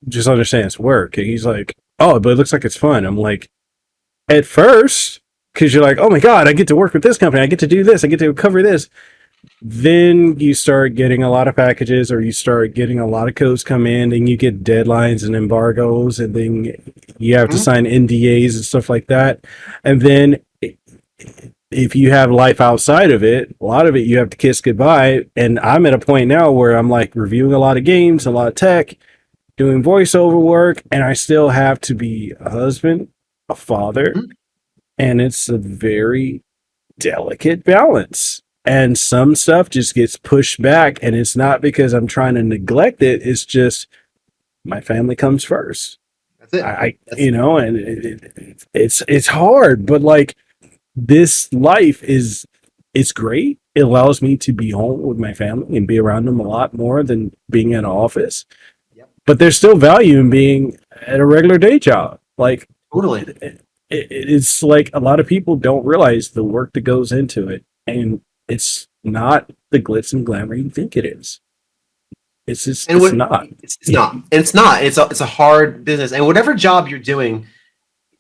just understand it's work. And he's like, oh, but it looks like it's fun. I'm like, at first, because you're like, oh my God, I get to work with this company. I get to do this. I get to cover this. Then you start getting a lot of packages, or you start getting a lot of codes come in, and you get deadlines and embargoes, and then you have to sign NDAs and stuff like that. And then if you have life outside of it, a lot of it you have to kiss goodbye. And I'm at a point now where I'm like reviewing a lot of games, a lot of tech, doing voiceover work, and I still have to be a husband, a father, and it's a very delicate balance. And some stuff just gets pushed back, and it's not because I'm trying to neglect it. It's just my family comes first. That's it. And it's hard, but like this life it's great. It allows me to be home with my family and be around them a lot more than being in an office. Yep. But there's still value in being at a regular day job. Like Totally. it's like a lot of people don't realize the work that goes into it, and it's not the glitz and glamour you think it is. It's just it's not. It's not. It's not. It's a hard business, and whatever job you're doing.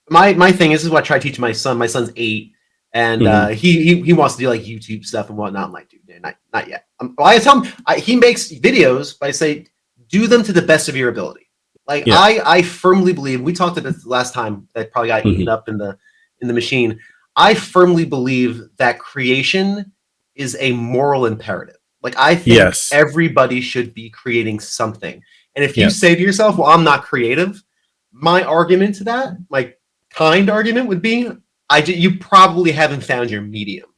My thing is what I try to teach my son. My son's 8, and he wants to do like YouTube stuff and whatnot. I'm like, dude, not yet. I tell him he makes videos, but I say do them to the best of your ability. Like I firmly believe. We talked about this last time. That probably got eaten up in the machine. I firmly believe that creation is a moral imperative. Like I think everybody should be creating something. And if you say to yourself, "Well, I'm not creative," my argument to that, my kind argument would be, you probably haven't found your medium.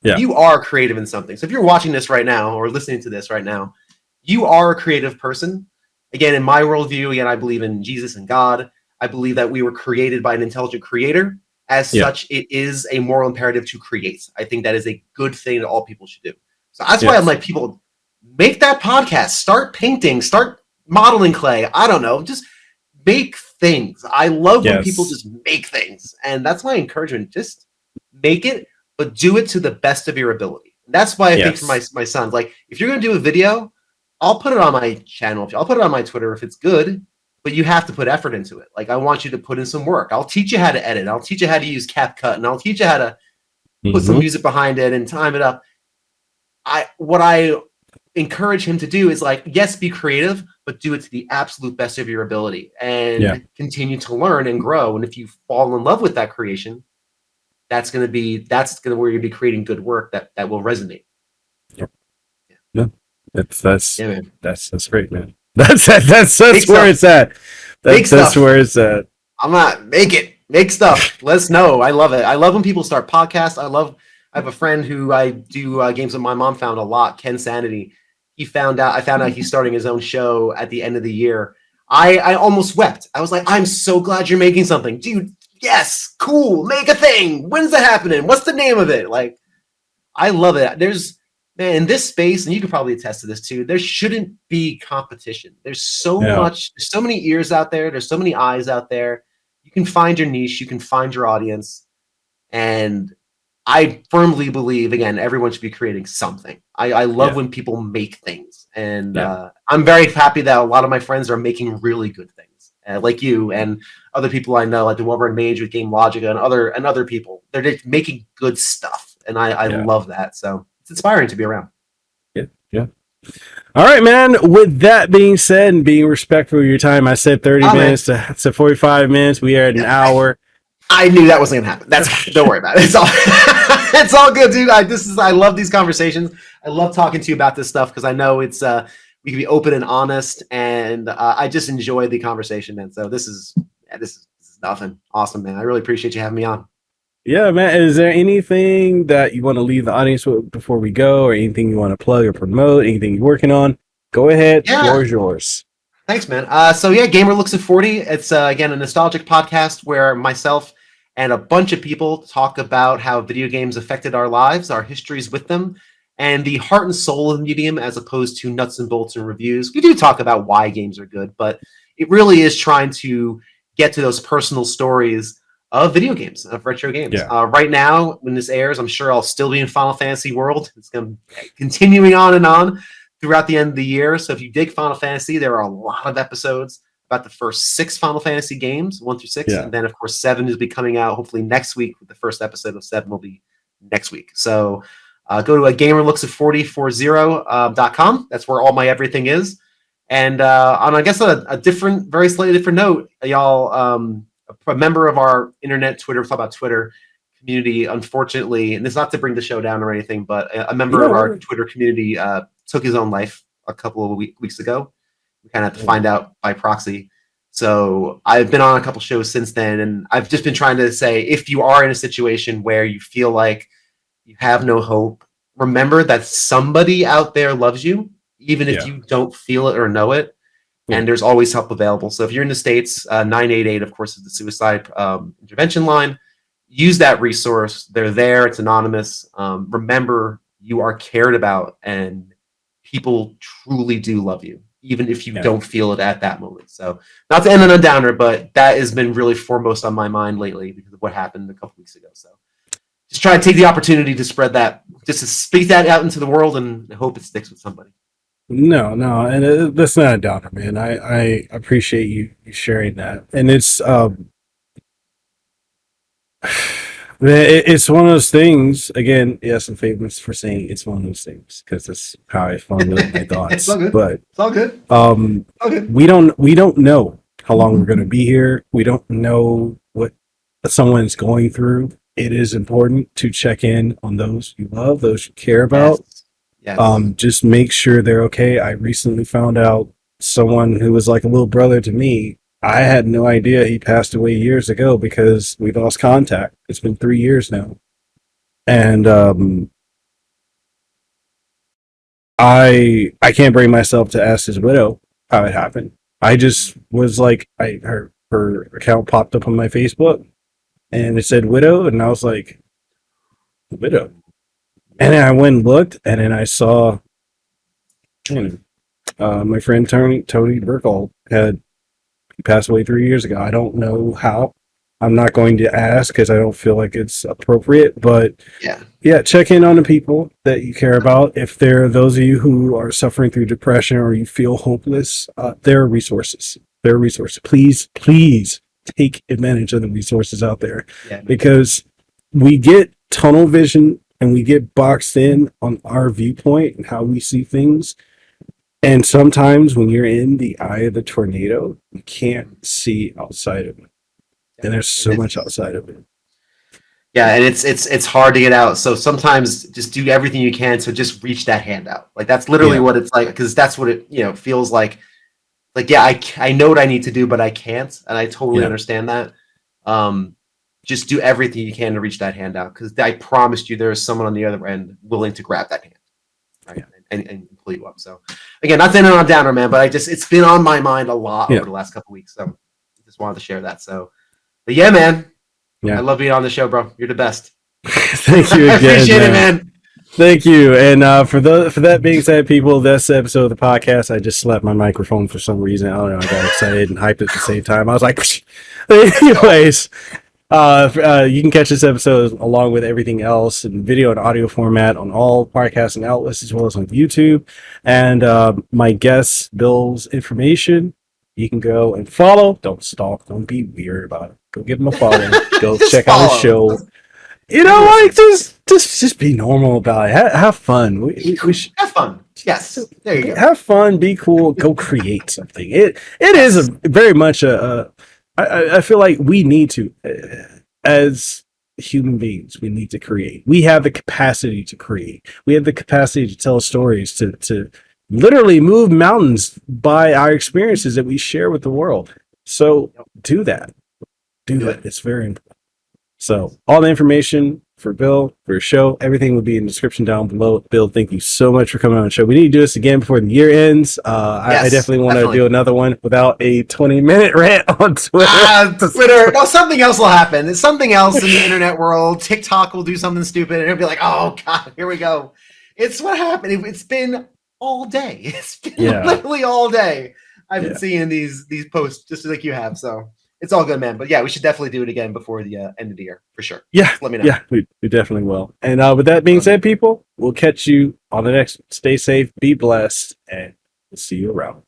Yeah. You are creative in something. So if you're watching this right now or listening to this right now, you are a creative person. Again, in my worldview, again, I believe in Jesus and God. I believe that we were created by an intelligent creator. As such, it is a moral imperative to create. I think that is a good thing that all people should do. So that's why I'm like, people, make that podcast, start painting, start modeling clay. I don't know, just make things. I love when people just make things. And that's my encouragement. Just make it, but do it to the best of your ability. And that's why I think for my sons, like, if you're going to do a video, I'll put it on my channel. I'll put it on my Twitter if it's good, but you have to put effort into it. Like, I want you to put in some work. I'll teach you how to edit. I'll teach you how to use CapCut, and I'll teach you how to put some music behind it and time it up. What I encourage him to do is, like, yes, be creative, but do it to the absolute best of your ability and continue to learn and grow. And if you fall in love with that creation, that's going to where you'll be creating good work that will resonate. Yeah. That's great, man. That's where it's at. That's where it's at. I'm not make stuff. Let us know. I love it. I love when people start podcasts. I have a friend who I do games with. My mom found a lot. Ken Sanity. I found out he's starting his own show at the end of the year. I almost wept. I was like, I'm so glad you're making something, dude. Yes, cool. Make a thing. When's that happening? What's the name of it? Like, I love it. Man, in this space, and you can probably attest to this too, there shouldn't be competition. There's so many ears out there. There's so many eyes out there. You can find your niche. You can find your audience. And I firmly believe, again, everyone should be creating something. I love when people make things. And I'm very happy that a lot of my friends are making really good things, like you and other people I know, like the Wolverine Mage with Game Logica and other people. They're just making good stuff. And I love that. So it's inspiring to be around. Yeah. All right, man. With that being said, and being respectful of your time, I said 30 minutes to 45 minutes. We are at an hour. I knew that wasn't gonna happen. Don't worry about it. It's all it's all good, dude. I love these conversations. I love talking to you about this stuff because I know it's we can be open and honest, and I just enjoy the conversation. And so this is nothing. Awesome, man. I really appreciate you having me on. Yeah, man. Is there anything that you want to leave the audience with before we go, or anything you want to plug or promote? Anything you're working on? Go ahead. Yeah. Floor is yours. Thanks, man. Gamer Looks at 40. It's again a nostalgic podcast where myself and a bunch of people talk about how video games affected our lives, our histories with them, and the heart and soul of the medium, as opposed to nuts and bolts and reviews. We do talk about why games are good, but it really is trying to get to those personal stories of video games, of retro games. Yeah. Right now, when this airs, I'm sure I'll still be in Final Fantasy world. It's going to continuing on and on throughout the end of the year. So if you dig Final Fantasy, there are a lot of episodes about the first 6 Final Fantasy games, 1 through 6. Yeah. And then, of course, 7 is be coming out hopefully next week. With the first episode of 7 will be next week. So go to gamerlooks4040.com. That's where all my everything is. And on, I guess, very slightly different note, y'all, a member of our internet Twitter, talk about Twitter community, unfortunately, and this is not to bring the show down or anything, but a member of our Twitter community took his own life a couple of weeks ago. We kind of have to find out by proxy. So I've been on a couple shows since then, and I've just been trying to say, if you are in a situation where you feel like you have no hope, remember that somebody out there loves you, even if you don't feel it or know it. And there's always help available. So if you're in the States, 988, of course, is the suicide intervention line. Use that resource. They're there. It's anonymous. Remember, you are cared about, and people truly do love you, even if you don't feel it at that moment. So not to end on a downer, but that has been really foremost on my mind lately because of what happened a couple weeks ago. So just try to take the opportunity to spread that, just to speak that out into the world, and hope it sticks with somebody. No, and that's not a downer, man. I appreciate you sharing that, and it's it's one of those things. Again, yes, I'm famous for saying it's one of those things because that's how I formulate my thoughts. It's all good. But it's all good. We don't know how long we're going to be here. We don't know what someone's going through. It is important to check in on those you love, those you care about. Yes. Just make sure they're okay. I recently found out someone who was like a little brother to me. I had no idea he passed away years ago because we lost contact. It's been 3 years now. And I can't bring myself to ask his widow how it happened. I just was like, her account popped up on my Facebook and it said widow, and I was like, widow. And then I went and looked, and then I saw my friend Tony Burkle he passed away 3 years ago. I don't know how. I'm not going to ask because I don't feel like it's appropriate. But yeah, check in on the people that you care about. If there are those of you who are suffering through depression or you feel hopeless, there are resources. There are resources. Please take advantage of the resources out there because we get tunnel vision and we get boxed in on our viewpoint and how we see things. And sometimes when you're in the eye of the tornado, you can't see outside of it. And there's so much outside of it. Yeah, and it's hard to get out. So sometimes just do everything you can to just reach that hand out. Like that's literally what it's like, because that's what it feels like. Like, yeah, I know what I need to do, but I can't. And I totally understand that. Just do everything you can to reach that hand out, because I promised you there is someone on the other end willing to grab that hand, right, and pull you up. So again, not saying I'm on a downer, man, but it's been on my mind a lot over the last couple of weeks. So I just wanted to share that. So, but yeah, man, I love being on the show, bro. You're the best. Thank you again. I appreciate it, man. Thank you. And for that being said, people, this episode of the podcast, I just slapped my microphone for some reason. I don't know. I got excited and hyped at the same time. I was like, anyways. You can catch this episode along with everything else in video and audio format on all podcasting outlets as well as on YouTube. And my guest Bill's information, you can go and follow. Don't stalk. Don't be weird about it. Go give him a follow. Go check out his show. Like just be normal about it. Have fun. We should have fun. Yes, there you go. Have fun. Be cool. Go create something. It is very much I feel like we need to, as human beings, we need to create. We have the capacity to create. We have the capacity to tell stories, to literally move mountains by our experiences that we share with the world. So do that. Do that. It's very important. So all the information for Bill, for your show, everything will be in the description down below. Bill, thank you so much for coming on the show. We need to do this again before the year ends. I definitely want to do another one without a 20-minute rant on Twitter. Twitter. No, something else will happen. It's something else in the internet world. TikTok will do something stupid, and it'll be like, oh God, here we go. It's what happened. It's been all day. It's been literally all day. I've been seeing these posts just like you have. So it's all good, man. But yeah, we should definitely do it again before the end of the year for sure. Yeah. Just let me know. Yeah, we definitely will. And with that being said, people, we'll catch you on the next. Stay safe, be blessed, and we'll see you around.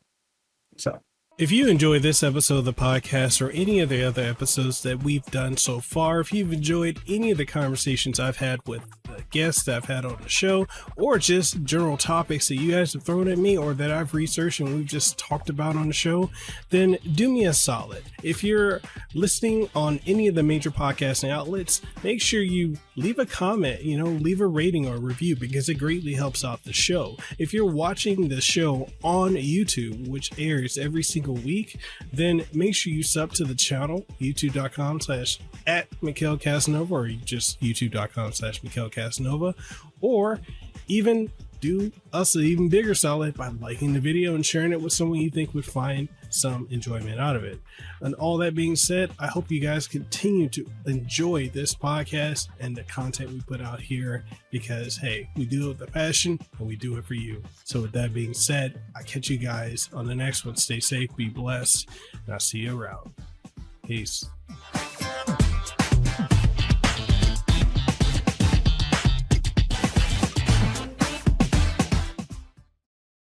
So. If you enjoyed this episode of the podcast or any of the other episodes that we've done so far, if you've enjoyed any of the conversations I've had with the guests that I've had on the show, or just general topics that you guys have thrown at me or that I've researched and we've just talked about on the show, then do me a solid. If you're listening on any of the major podcasting outlets, make sure you leave a comment, leave a rating or a review, because it greatly helps out the show. If you're watching the show on YouTube, which airs every single week, then make sure you sub to the channel, youtube.com/@Mekel Kasanova, or just youtube.com/Mekel Kasanova, or even do us an even bigger solid by liking the video and sharing it with someone you think would find some enjoyment out of it. And all that being said, I hope you guys continue to enjoy this podcast and the content we put out here, because hey, we do it with a passion and we do it for you. So with that being said, I catch you guys on the next one. Stay safe, be blessed, and I'll see you around. Peace.